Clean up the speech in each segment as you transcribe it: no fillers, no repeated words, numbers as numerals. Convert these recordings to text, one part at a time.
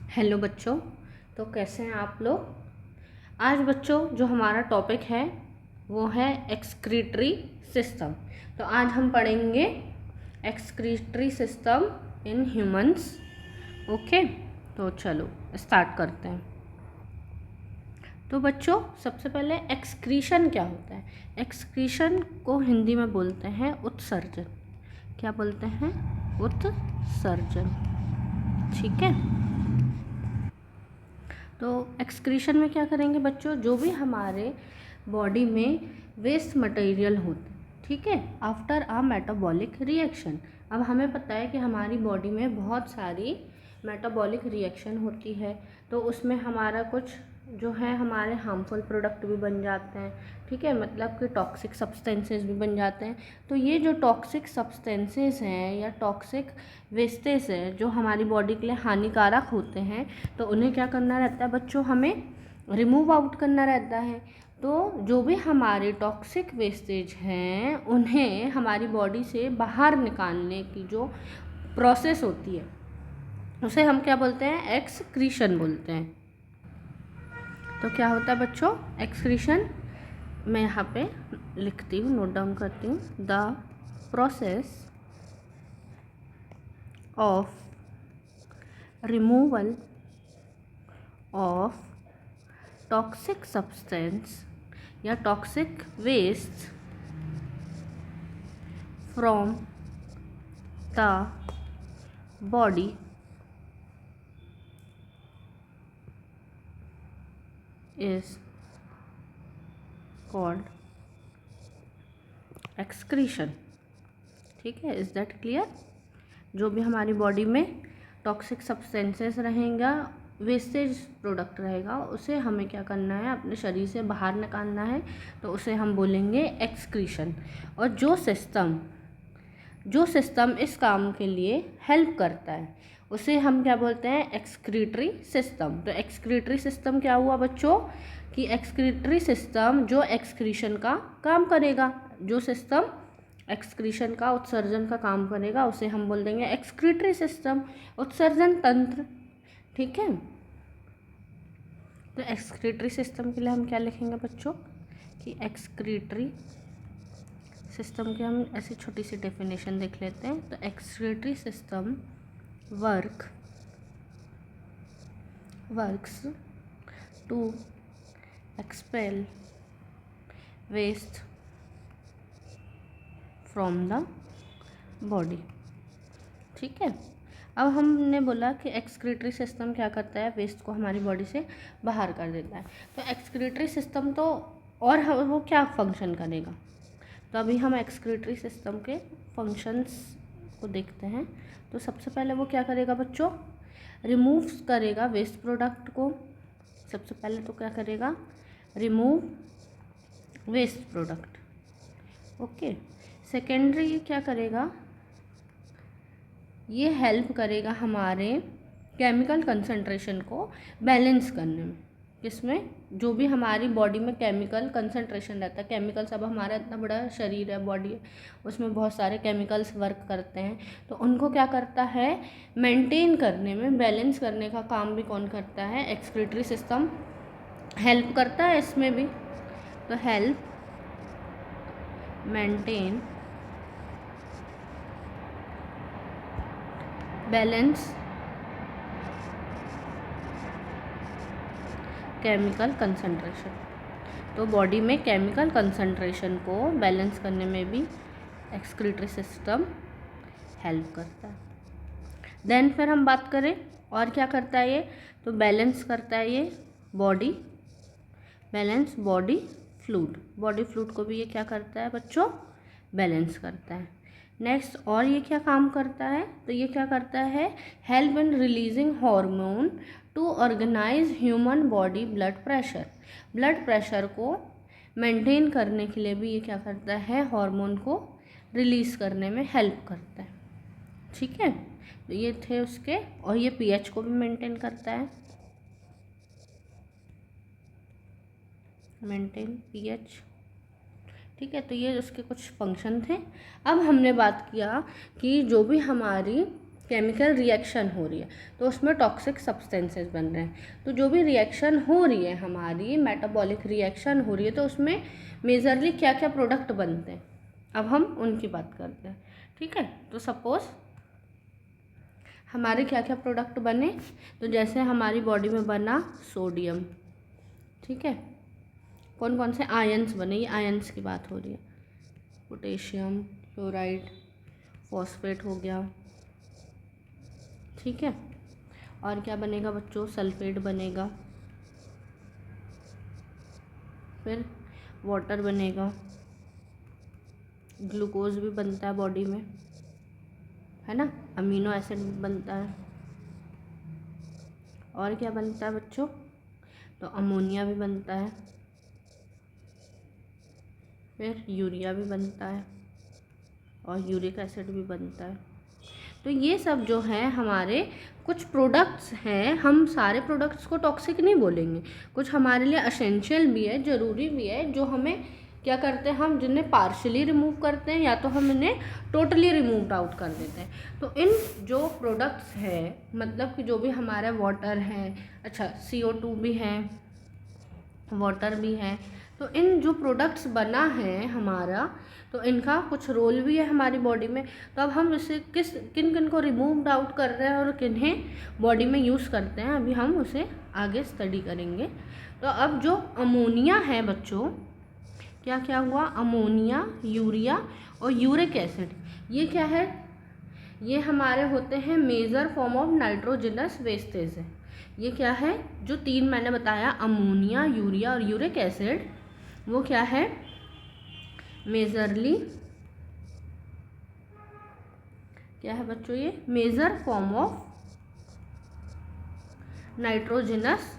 Hello बच्चों। तो कैसे हैं आप लोग। आज बच्चों जो हमारा टॉपिक है वो है एक्सक्रीटरी सिस्टम। तो आज हम पढ़ेंगे excretory system in humans. Okay, तो चलो स्टार्ट करते हैं। तो बच्चों सबसे पहले एक्सक्रीशन क्या होता है। एक्सक्रीशन को हिंदी में बोलते हैं उत्सर्जन। क्या बोलते हैं? उत्सर्जन। ठीक है। तो एक्सक्रीशन में क्या करेंगे बच्चों, जो भी हमारे बॉडी में वेस्ट मटेरियल होते, ठीक है, आफ्टर अ मेटाबॉलिक रिएक्शन। अब हमें पता है कि हमारी बॉडी में बहुत सारी मेटाबॉलिक रिएक्शन होती है, तो उसमें हमारा कुछ जो है हमारे हार्मफुल प्रोडक्ट भी बन जाते हैं, ठीक है, मतलब कि टॉक्सिक सब्सटेंसेस भी बन जाते हैं। तो ये जो टॉक्सिक सब्सटेंसेस हैं या टॉक्सिक वेस्टेज है जो हमारी बॉडी के लिए हानिकारक होते हैं, तो उन्हें क्या करना रहता है बच्चों, हमें रिमूव आउट करना रहता है। तो जो भी हमारे टॉक्सिक वेस्टेज हैं उन्हें हमारी बॉडी से बाहर निकालने की जो प्रोसेस होती है उसे हम क्या बोलते हैं? एक्सक्रीशन बोलते हैं। तो क्या होता है बच्चों एक्सक्रीशन? मैं यहाँ पे लिखती हूँ, नोट डाउन करती हूँ। The process of removal of toxic substance या toxic waste from the body is called excretion। ठीक है, इज दैट क्लियर? जो भी हमारी बॉडी में टॉक्सिक सब्सटेंसेस रहेगा, वेस्टेज प्रोडक्ट रहेगा, उसे हमें क्या करना है, अपने शरीर से बाहर निकालना है, तो उसे हम बोलेंगे एक्सक्रीशन। और जो सिस्टम इस काम के लिए हेल्प करता है उसे हम क्या बोलते हैं? Excretory system. तो एक्सक्रीटरी सिस्टम क्या हुआ बच्चों कि एक्सक्रीटरी सिस्टम जो एक्सक्रीशन का काम करेगा, जो सिस्टम एक्सक्रीशन का उत्सर्जन का काम करेगा उसे हम बोल देंगे एक्सक्रीटरी सिस्टम, उत्सर्जन तंत्र। ठीक है। तो एक्सक्रीटरी सिस्टम के लिए हम क्या लिखेंगे बच्चों कि एक्सक्रीटरी सिस्टम की हम ऐसी छोटी सी डेफिनेशन देख लेते हैं। तो excretory system works to expel waste from the body. ठीक है। अब हमने बोला कि एक्सक्रीटरी सिस्टम क्या करता है, वेस्ट को हमारी बॉडी से बाहर कर देता है। तो एक्सक्रीटरी सिस्टम तो और वो क्या फंक्शन करेगा, तो अभी हम एक्सक्रीटरी सिस्टम के फंक्शंस को देखते हैं। तो सबसे पहले वो क्या करेगा बच्चों, रिमूव करेगा वेस्ट प्रोडक्ट को। सबसे पहले तो क्या करेगा, remove waste product. Okay. Secondary क्या करेगा, ये हेल्प करेगा हमारे केमिकल कंसंट्रेशन को बैलेंस करने में। किसमें? जो भी हमारी बॉडी में केमिकल कंसंट्रेशन रहता है, केमिकल्स, अब हमारा इतना बड़ा शरीर है, बॉडी है, उसमें बहुत सारे केमिकल्स वर्क करते हैं, तो उनको क्या करता है, मेंटेन करने में, बैलेंस करने का काम भी कौन करता है? एक्सक्रीटरी सिस्टम हेल्प करता है इसमें भी। तो help maintain balance chemical concentration. तो बॉडी में केमिकल कंसंट्रेशन को बैलेंस करने में भी एक्सक्रीटरी सिस्टम हेल्प करता है। देन फिर हम बात करें और क्या करता है ये, तो बैलेंस करता है ये बॉडी फ्लूइड को भी ये क्या करता है बच्चों, बैलेंस करता है। नेक्स्ट और ये क्या काम करता है, तो ये क्या करता है, help in releasing hormone to organize human body blood pressure को मेंटेन करने के लिए भी ये क्या करता है, हार्मोन को रिलीज़ करने में हेल्प करता है। ठीक है। तो ये थे उसके, और ये पीएच को भी मेंटेन करता है, मेंटेन पीएच। ठीक है। तो ये उसके कुछ फंक्शन थे। अब हमने बात किया कि जो भी हमारी केमिकल रिएक्शन हो रही है तो उसमें टॉक्सिक सब्सटेंसेस बन रहे हैं। तो जो भी रिएक्शन हो रही है हमारी, मेटाबॉलिक रिएक्शन हो रही है, तो उसमें मेजरली क्या क्या प्रोडक्ट बनते हैं, अब हम उनकी बात करते हैं। ठीक है, तो सपोज हमारे क्या क्या प्रोडक्ट बने, तो जैसे हमारी बॉडी में बना सोडियम, ठीक है, कौन कौन से आयंस बने, ये आयंस की बात हो रही है, पोटेशियम, क्लोराइड, फॉस्फेट हो गया, ठीक है। और क्या बनेगा बच्चों, सल्फेट बनेगा, फिर वाटर बनेगा, ग्लूकोज भी बनता है बॉडी में, है ना, अमीनो एसिड भी बनता है। और क्या बनता है बच्चों, तो अमोनिया भी बनता है, फिर यूरिया भी बनता है और यूरिक एसिड भी बनता है। तो ये सब जो है हमारे कुछ प्रोडक्ट्स हैं, हम सारे प्रोडक्ट्स को टॉक्सिक नहीं बोलेंगे, कुछ हमारे लिए एसेंशियल भी है, ज़रूरी भी है, जो हमें क्या करते हैं, हम जिन्हें पार्शियली रिमूव करते हैं या तो हम इन्हें टोटली रिमूव आउट कर देते हैं। तो इन जो प्रोडक्ट्स हैं, मतलब कि जो भी हमारा वाटर है, अच्छा CO2 भी है, वाटर भी है, तो इन जो प्रोडक्ट्स बना है हमारा, तो इनका कुछ रोल भी है हमारी बॉडी में। तो अब हम इसे किन किन को रिमूव आउट कर रहे हैं और किन्हें बॉडी में यूज़ करते हैं, अभी हम उसे आगे स्टडी करेंगे। तो अब जो अमोनिया है बच्चों, क्या क्या हुआ, अमोनिया, यूरिया और यूरिक एसिड, ये क्या है, ये हमारे होते हैं major form of nitrogenous wastage है। ये क्या है, जो तीन मैंने बताया, अमोनिया, यूरिया और यूरिक एसिड, वो क्या है, मेजरली क्या है बच्चों, ये मेजर फॉर्म ऑफ नाइट्रोजनस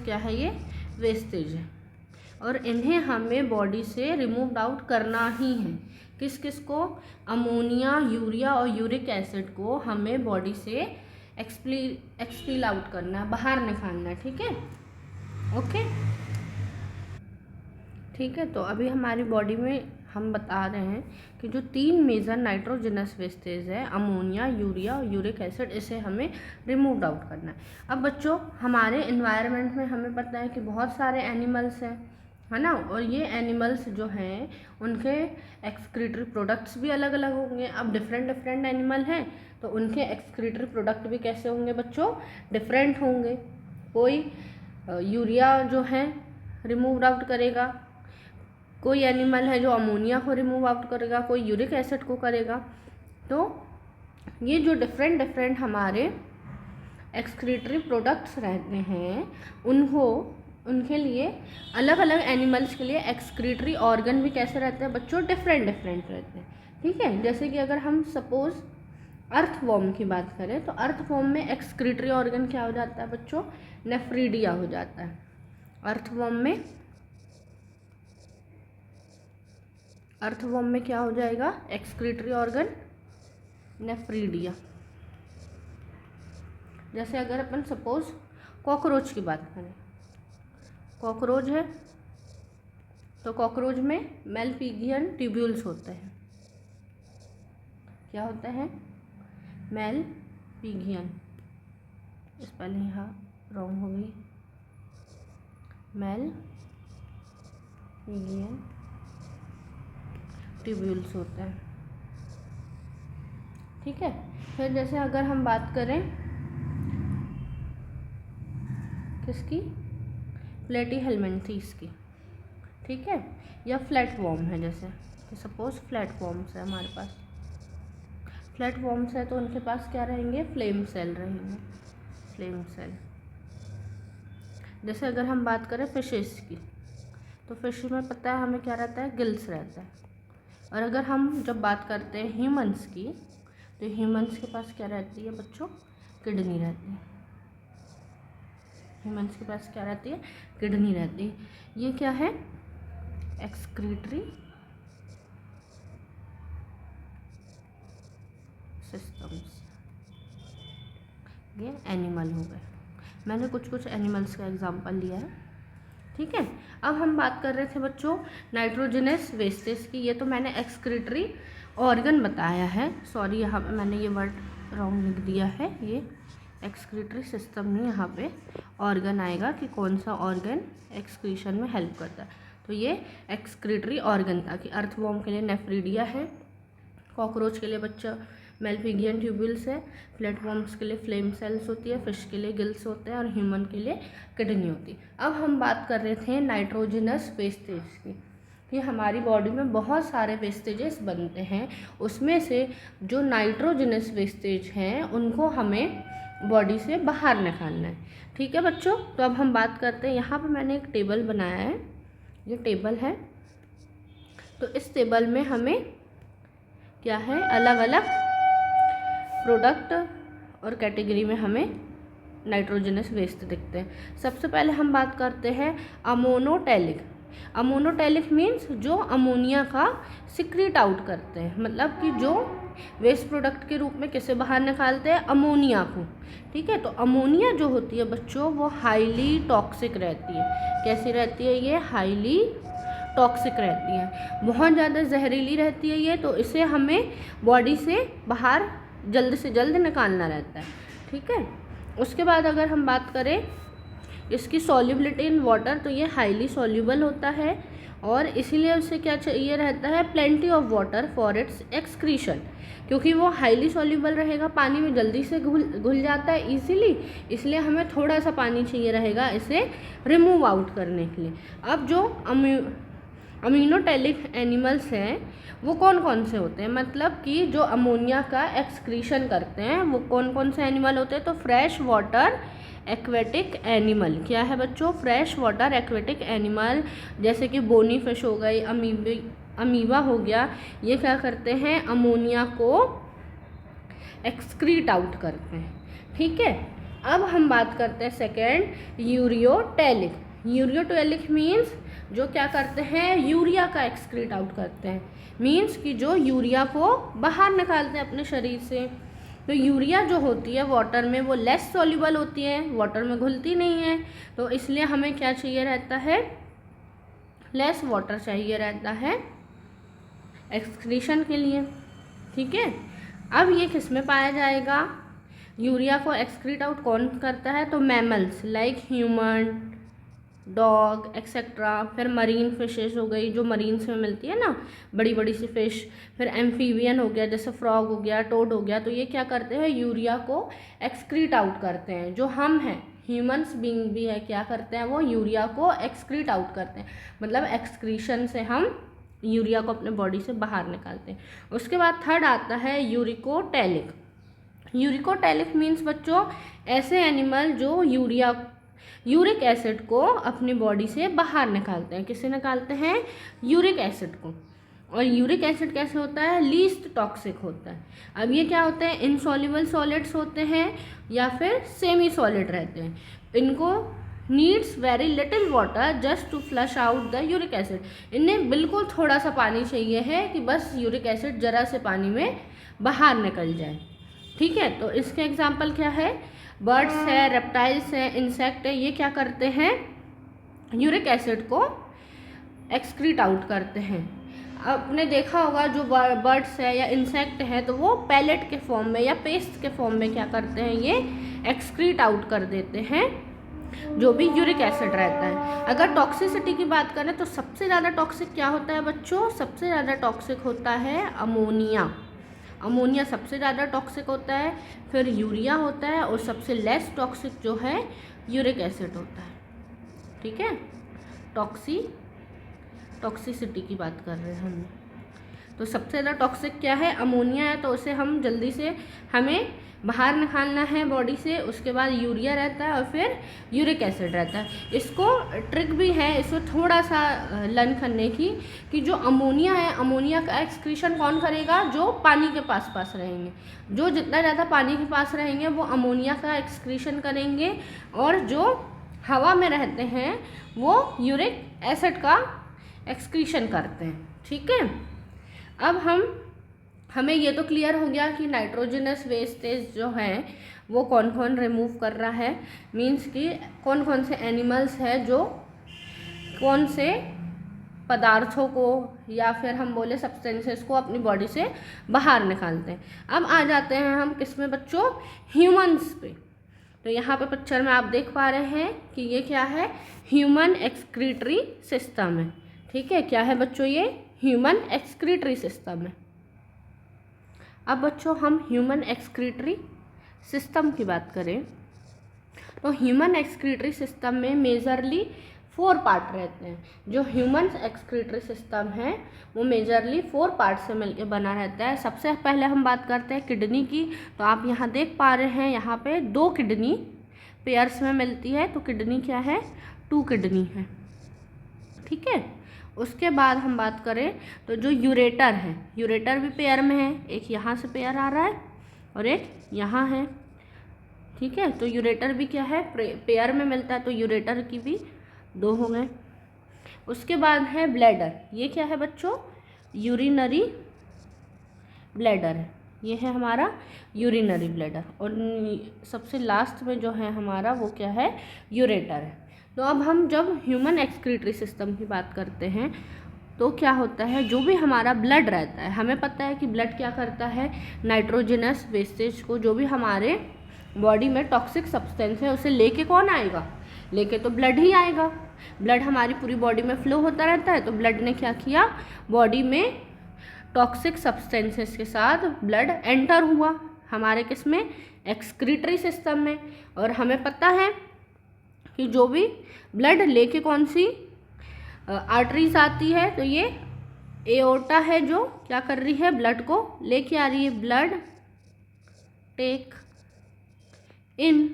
क्या है, ये वेस्टेज है, और इन्हें हमें बॉडी से रिमूव आउट करना ही है। किस किस को, अमोनिया, यूरिया और यूरिक एसिड को हमें बॉडी से एक्सपील आउट करना है, बाहर निकालना है, ठीक है, ओके, ठीक है। तो अभी हमारी बॉडी में हम बता रहे हैं कि जो तीन मेजर नाइट्रोजनस वेस्टेज है, अमोनिया, यूरिया और यूरिक एसिड, इसे हमें रिमूव आउट करना है। अब बच्चों हमारे इन्वायरमेंट में हमें पता है कि बहुत सारे एनिमल्स हैं, है ना, और ये एनिमल्स जो हैं उनके एक्सक्रीटरी प्रोडक्ट्स भी अलग अलग होंगे। अब डिफरेंट डिफरेंट एनिमल हैं तो उनके एक्सक्रीटरी प्रोडक्ट भी कैसे होंगे बच्चों, डिफरेंट होंगे। कोई यूरिया जो है रिमूव आउट करेगा, कोई एनिमल है जो अमोनिया को रिमूव आउट करेगा, कोई यूरिक एसिड को करेगा। तो ये जो डिफरेंट डिफरेंट हमारे एक्सक्रीटरी प्रोडक्ट्स रहते हैं, उनके लिए अलग अलग एनिमल्स के लिए एक्सक्रीटरी ऑर्गन भी कैसे रहते हैं बच्चों, डिफरेंट डिफरेंट रहते हैं, ठीक है। जैसे कि अगर हम सपोज अर्थवॉर्म की बात करें, तो अर्थवॉर्म में एक्सक्रीटरी ऑर्गन क्या हो जाता है बच्चों, नेफ्रीडिया हो जाता है। अर्थवॉर्म में क्या हो जाएगा, एक्सक्रीटरी ऑर्गन नेफ्रीडिया। जैसे अगर अपन सपोज कॉकरोच की बात करें, कॉकरोच है तो कॉकरोच में मेलपिगियन ट्यूब्यूल्स होते हैं। क्या होते हैं, मेलपिगियन, स्पेलिंग यहाँ रॉन्ग हो गई, मेलपिगियन ट्यूब्यूल्स होते हैं, ठीक है। फिर जैसे अगर हम बात करें किसकी, प्लेटीहेल्मिन्थेस की, ठीक है, या फ्लैट वॉर्म है, जैसे कि सपोज फ्लैट वॉर्म्स है हमारे पास, फ्लैट वॉर्म्स है तो उनके पास क्या रहेंगे, फ्लेम सेल रहेंगे, फ्लेम सेल। जैसे अगर हम बात करें फिशेस की, तो फिश में पता है हमें क्या रहता है, गिल्स रहता है। और अगर हम जब बात करते हैं ह्यूमंस की, तो ह्यूमंस के पास क्या रहती है बच्चों, किडनी रहती है। ह्यूमंस के पास क्या रहती है, किडनी रहती है। ये क्या है, एक्सक्रीटरी सिस्टम्स, ये एनिमल हो गए। मैंने कुछ कुछ एनिमल्स का एग्जांपल लिया है, ठीक है। अब हम बात कर रहे थे बच्चों नाइट्रोजनस वेस्टेज की, ये तो मैंने एक्सक्रीटरी ऑर्गन बताया है, सॉरी यहाँ पे मैंने ये वर्ड रॉन्ग लिख दिया है, ये एक्सक्रीटरी सिस्टम नहीं, यहाँ पे ऑर्गन आएगा कि कौन सा ऑर्गन एक्सक्रीशन में हेल्प करता है। तो ये एक्सक्रीटरी ऑर्गन था कि अर्थवॉर्म के लिए नेफ्रीडिया है, कॉकरोच के लिए बच्चा मेलफिगियन ट्यूब्यूल्स है, प्लेटफॉर्म्स के लिए फ्लेम सेल्स होती है, फिश के लिए गिल्स होते हैं और ह्यूमन के लिए किडनी होती है। अब हम बात कर रहे थे नाइट्रोजनस वेस्टेज की कि हमारी बॉडी में बहुत सारे वेस्टेजेस बनते हैं, उसमें से जो नाइट्रोजनस वेस्टेज हैं उनको हमें बॉडी से बाहर निकालना है। ठीक है बच्चों, तो अब हम बात करते हैं, यहाँ पे मैंने एक टेबल बनाया है, ये टेबल है, तो इस टेबल में हमें क्या है, अलग अलग प्रोडक्ट और कैटेगरी में हमें नाइट्रोजनस वेस्ट दिखते हैं। सबसे पहले हम बात करते हैं अमोनोटैलिक। अमोनोटैलिक मीन्स जो अमोनिया का सिक्रीट आउट करते हैं, मतलब कि जो वेस्ट प्रोडक्ट के रूप में किसे बाहर निकालते हैं, अमोनिया को। ठीक है, तो अमोनिया जो होती है बच्चों वो हाईली टॉक्सिक रहती है। कैसी रहती है ये? हाईली टॉक्सिक रहती है, बहुत ज़्यादा जहरीली रहती है ये, तो इसे हमें बॉडी से बाहर जल्द से जल्द निकालना रहता है। ठीक है, उसके बाद अगर हम बात करें इसकी सॉल्युबिलिटी इन वाटर, तो ये हाईली सॉल्युबल होता है और इसीलिए उसे क्या चाहिए रहता है, plenty of water for its excretion, क्योंकि वो हाईली सॉल्युबल रहेगा, पानी में जल्दी से घुल जाता है इजीली, इसलिए हमें थोड़ा सा पानी चाहिए रहेगा इसे रिमूव आउट करने के लिए। अब जो अमीनोटैलिक एनिमल्स हैं वो कौन कौन से होते हैं, मतलब कि जो अमोनिया का एक्सक्रीशन करते हैं वो कौन कौन से एनिमल होते हैं, तो फ्रेश वाटर एक्वेटिक एनिमल। क्या है बच्चों? फ्रेश वाटर एक्वेटिक एनिमल, जैसे कि बोनी फिश हो गई, अमीबा हो गया, ये क्या करते हैं, अमोनिया को एक्सक्रीट आउट करते हैं। ठीक है, अब हम बात करते हैं सेकेंड यूरियोटैलिक। यूरियोटैलिक मीन्स जो क्या करते हैं, यूरिया का एक्सक्रीट आउट करते हैं, मीन्स कि जो यूरिया को बाहर निकालते हैं अपने शरीर से। तो यूरिया जो होती है वाटर में वो लेस सॉल्युबल होती है, वाटर में घुलती नहीं है, तो इसलिए हमें क्या चाहिए रहता है, लेस वाटर चाहिए रहता है एक्सक्रीशन के लिए। ठीक है, अब ये किस में पाया जाएगा, यूरिया को एक्सक्रीट आउट कौन करता है, तो mammals like human, dog etcetera, फिर मरीन फिशेस हो गई जो मरीन्स में मिलती है ना, बड़ी बड़ी सी फिश, फिर एम्फीबियन हो गया जैसे फ्रॉग हो गया, टोड हो गया, तो ये क्या करते हैं, यूरिया को एक्सक्रीट आउट करते हैं। जो हम हैं, ह्यूमंस बीइंग भी है, क्या करते हैं, वो यूरिया को एक्सक्रीट आउट करते हैं, मतलब एक्सक्रीशन से हम यूरिया को अपने बॉडी से बाहर निकालते हैं। उसके बाद थर्ड आता है यूरिकोटैलिक। यूरिकोटैलिक मीन्स बच्चों ऐसे एनिमल जो यूरिक एसिड को अपनी बॉडी से बाहर निकालते हैं। किससे निकालते हैं, यूरिक एसिड को। और यूरिक एसिड कैसे होता है, लीस्ट टॉक्सिक होता है। अब ये क्या होते हैं, इनसॉल्युबल सॉलिड्स होते हैं या फिर सेमी सॉलिड रहते हैं। इनको needs very little water just to flush out the uric acid. इन्हें बिल्कुल थोड़ा सा पानी चाहिए है कि बस यूरिक एसिड जरा से पानी में बाहर निकल जाए। ठीक है, तो इसके एग्जाम्पल क्या है, बर्ड्स है, रेप्टाइल्स है, इंसेक्ट है, ये क्या करते हैं, यूरिक एसिड को एक्सक्रीट आउट करते हैं। आपने देखा होगा जो बर्ड्स है या इंसेक्ट है तो वो पैलेट के फॉर्म में या पेस्ट के फॉर्म में क्या करते हैं, ये एक्सक्रीट आउट कर देते हैं जो भी यूरिक एसिड रहता है। अगर टॉक्सिसिटी की बात करें तो सबसे ज़्यादा टॉक्सिक क्या होता है बच्चों, सबसे ज़्यादा टॉक्सिक होता है अमोनिया। अमोनिया सबसे ज़्यादा टॉक्सिक होता है, फिर यूरिया होता है और सबसे लेस टॉक्सिक जो है यूरिक एसिड होता है। ठीक है, टॉक्सिसिटी की बात कर रहे हैं हम। तो सबसे ज़्यादा टॉक्सिक क्या है, अमोनिया है, तो उसे हम जल्दी से हमें बाहर निकालना है बॉडी से। उसके बाद यूरिया रहता है और फिर यूरिक एसिड रहता है। इसको ट्रिक भी है इसको थोड़ा सा लर्न करने की कि जो अमोनिया है, अमोनिया का एक्सक्रीशन कौन करेगा, जो पानी के पास रहेंगे। जो जितना ज़्यादा पानी के पास रहेंगे वो अमोनिया का एक्सक्रीशन करेंगे, और जो हवा में रहते हैं वो यूरिक एसिड का एक्सक्रीशन करते हैं। ठीक है, अब हमें ये तो क्लियर हो गया कि नाइट्रोजनस वेस्टेज जो है वो कौन कौन रिमूव कर रहा है, मीन्स कि कौन कौन से एनिमल्स हैं जो कौन से पदार्थों को या फिर हम बोले सब्सटेंसेस को अपनी बॉडी से बाहर निकालते हैं। अब आ जाते हैं हम किस में बच्चों, ह्यूमंस पे। तो यहाँ पे पिक्चर में आप देख पा रहे हैं कि ये क्या है, ह्यूमन एक्सक्रीटरी सिस्टम है। ठीक है, क्या है बच्चों, ये ह्यूमन एक्सक्रीटरी सिस्टम है। अब बच्चों हम ह्यूमन एक्सक्रीटरी सिस्टम की बात करें तो ह्यूमन एक्सक्रीटरी सिस्टम में मेजरली 4 पार्ट रहते हैं। जो ह्यूमन एक्सक्रीटरी सिस्टम है वो मेजरली 4 पार्ट से मिलकर बना रहता है। सबसे पहले हम बात करते हैं किडनी की। तो आप यहाँ देख पा रहे हैं, यहाँ पे 2 किडनी पेयर्स में मिलती है। तो किडनी क्या है, 2 किडनी है। ठीक है, उसके बाद हम बात करें तो जो यूरेटर है, यूरेटर भी पेयर में है। एक यहाँ से पेयर आ रहा है और एक यहाँ है। ठीक है, तो यूरेटर भी क्या है, पेयर में मिलता है। तो यूरेटर की भी 2 हो गए। उसके बाद है ब्लैडर। ये क्या है बच्चों, यूरिनरी ब्लैडर है। ये है हमारा यूरिनरी ब्लैडर। और सबसे लास्ट में जो है हमारा वो क्या है, यूरेटर है। तो अब हम जब ह्यूमन एक्सक्रीटरी सिस्टम की बात करते हैं तो क्या होता है, जो भी हमारा ब्लड रहता है, हमें पता है कि ब्लड क्या करता है, नाइट्रोजनस वेस्टेज को, जो भी हमारे बॉडी में टॉक्सिक सब्सटेंस है उसे लेके कौन आएगा, लेके तो ब्लड ही आएगा। ब्लड हमारी पूरी बॉडी में फ्लो होता रहता है। तो ब्लड ने क्या किया, बॉडी में टॉक्सिक सब्सटेंसेस के साथ ब्लड एंटर हुआ हमारे किस में, एक्सक्रीटरी सिस्टम में। और हमें पता है कि जो भी ब्लड लेके कौन सी आर्टरीज आती है, तो ये एओर्टा है जो क्या कर रही है, ब्लड को लेके आ रही है। ब्लड टेक इन,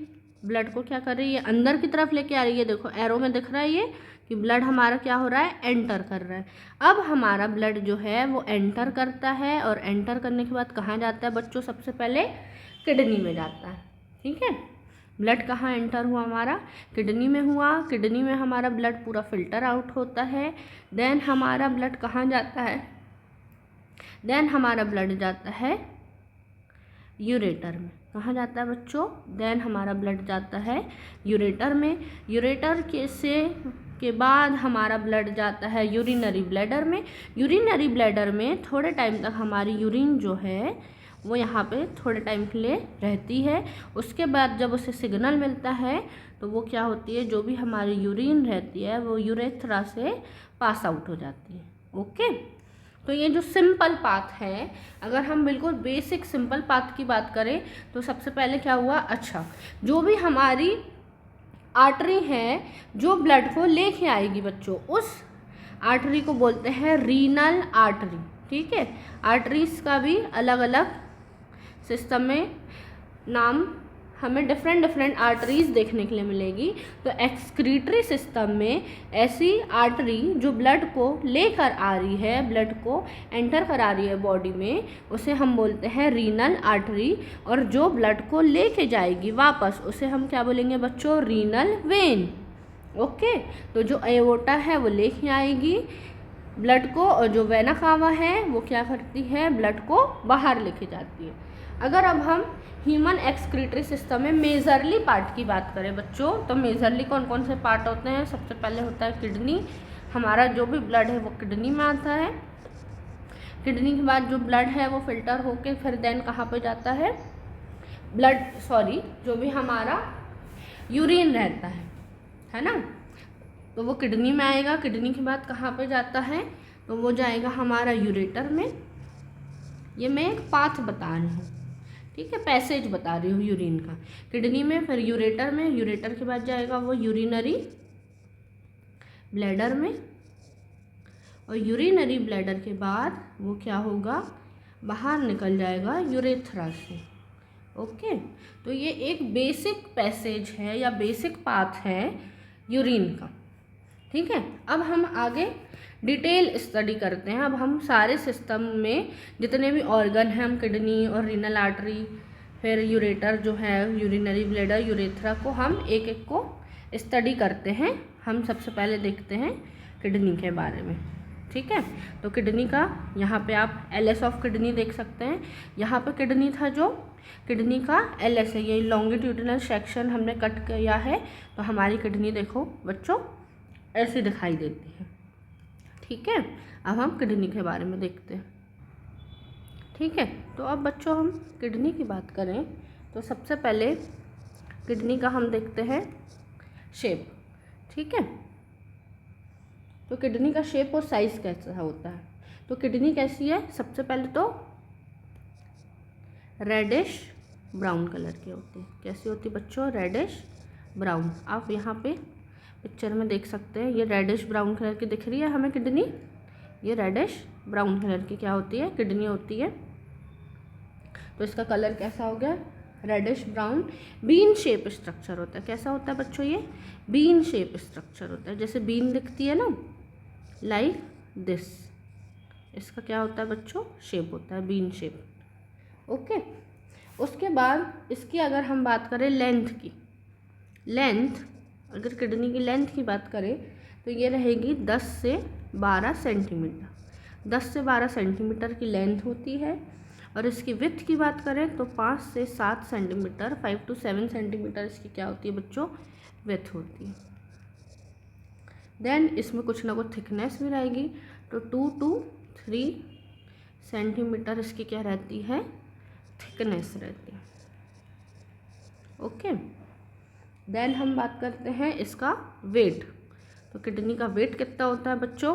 ब्लड को क्या कर रही है, अंदर की तरफ लेके आ रही है। देखो एरो में दिख रहा है ये कि ब्लड हमारा क्या हो रहा है, एंटर कर रहा है। अब हमारा ब्लड जो है वो एंटर करता है और एंटर करने के बाद कहाँ जाता है बच्चों, सबसे पहले किडनी में जाता है। ठीक है, ब्लड कहाँ एंटर हुआ हमारा, किडनी में हुआ। किडनी में हमारा ब्लड पूरा फिल्टर आउट होता है। देन हमारा ब्लड कहाँ जाता है, देन हमारा ब्लड जाता है यूरेटर में। कहाँ जाता है बच्चों, देन हमारा ब्लड जाता है यूरेटर में। यूरेटर के बाद हमारा ब्लड जाता है यूरिनरी ब्लैडर में। यूरिनरी ब्लैडर में थोड़े टाइम तक हमारी यूरिन जो है वो यहाँ पे थोड़े टाइम के लिए रहती है। उसके बाद जब उसे सिग्नल मिलता है तो वो क्या होती है, जो भी हमारी यूरिन रहती है वो यूरेथ्रा से पास आउट हो जाती है। ओके, तो ये जो सिंपल पाथ है, अगर हम बिल्कुल बेसिक सिंपल पाथ की बात करें तो सबसे पहले क्या हुआ, अच्छा जो भी हमारी आर्टरी है जो ब्लड को लेके आएगी बच्चों, उस आर्टरी को बोलते हैं रीनल आर्टरी। ठीक है, आर्टरीज का भी अलग अलग सिस्टम में नाम हमें डिफरेंट आर्टरीज देखने के लिए मिलेगी। तो एक्सक्रीटरी सिस्टम में ऐसी आर्टरी जो ब्लड को लेकर आ रही है, ब्लड को एंटर करा रही है बॉडी में, उसे हम बोलते हैं रीनल आर्टरी। और जो ब्लड को लेके जाएगी वापस, उसे हम क्या बोलेंगे बच्चों, रीनल वेन। ओके, तो जो एओर्टा है वो लेके आएगी ब्लड को, और जो वेना कावा है वो क्या करती है, ब्लड को बाहर लेके जाती है। अगर अब हम ह्यूमन एक्सक्रीटरी सिस्टम में मेजरली पार्ट की बात करें बच्चों, तो मेजरली कौन कौन से पार्ट होते हैं, सबसे पहले होता है किडनी। हमारा जो भी ब्लड है वो किडनी में आता है। किडनी के बाद जो ब्लड है वो फिल्टर होके फिर देन कहाँ पे जाता है, जो भी हमारा यूरिन रहता है ना, तो वो किडनी में आएगा। किडनी के बाद कहाँ पे जाता है, तो वो जाएगा हमारा यूरेटर में। ये मैं एक पाथ बता रही हूँ, ठीक है, पैसेज बता रही हूँ यूरिन का। किडनी में, फिर यूरेटर में, यूरेटर के बाद जाएगा वो यूरिनरी ब्लैडर में, और यूरिनरी ब्लैडर के बाद वो क्या होगा, बाहर निकल जाएगा यूरेथ्रा से। ओके, तो ये एक बेसिक पैसेज है या बेसिक पाथ है यूरिन का। ठीक है, अब हम आगे डिटेल स्टडी करते हैं। अब हम सारे सिस्टम में जितने भी ऑर्गन हैं, हम किडनी और रीनल आर्टरी, फिर यूरेटर जो है, यूरिनरी ब्लैडर, यूरेथ्रा को हम एक एक को स्टडी करते हैं। हम सबसे पहले देखते हैं किडनी के बारे में। ठीक है, तो किडनी का यहाँ पे आप एलएस ऑफ किडनी देख सकते हैं। यहाँ पे किडनी था, जो किडनी का एलएस है, ये लॉन्गिट्यूडिनल सेक्शन हमने कट किया है। तो हमारी किडनी देखो बच्चों ऐसी दिखाई देती है। ठीक है, अब हम किडनी के बारे में देखते हैं। ठीक है, तो अब बच्चों हम किडनी की बात करें तो सबसे पहले किडनी का हम देखते हैं शेप। ठीक है, तो किडनी का शेप और साइज़ कैसा होता है। तो किडनी कैसी है, सबसे पहले तो रेडिश ब्राउन कलर की होती है। कैसी होती है बच्चों, रेडिश ब्राउन। आप यहाँ पे पिक्चर में देख सकते हैं, ये रेडिश ब्राउन कलर की दिख रही है हमें किडनी। ये रेडिश ब्राउन कलर की क्या होती है, किडनी होती है। तो इसका कलर कैसा हो गया, reddish brown. Bean shape structure होता है। कैसा होता है बच्चों, ये बीन शेप स्ट्रक्चर होता है। जैसे बीन दिखती है ना, लाइक दिस, इसका क्या होता है बच्चों, शेप होता है बीन शेप। ओके, उसके बाद इसकी अगर हम बात करें लेंथ की, लेंथ अगर किडनी की लेंथ की बात करें तो ये रहेगी 10 से 12 सेंटीमीटर। 10 से 12 सेंटीमीटर की लेंथ होती है। और इसकी विड्थ की बात करें तो 5 से 7 सेंटीमीटर, 5 to 7 सेंटीमीटर इसकी क्या होती है बच्चों, विड्थ होती है। देन इसमें कुछ ना कुछ थिकनेस भी रहेगी, तो 2 to 3 सेंटीमीटर इसकी क्या रहती है, थिकनेस रहती है। ओके, देन हम बात करते हैं इसका वेट। तो किडनी का वेट कितना होता है बच्चों,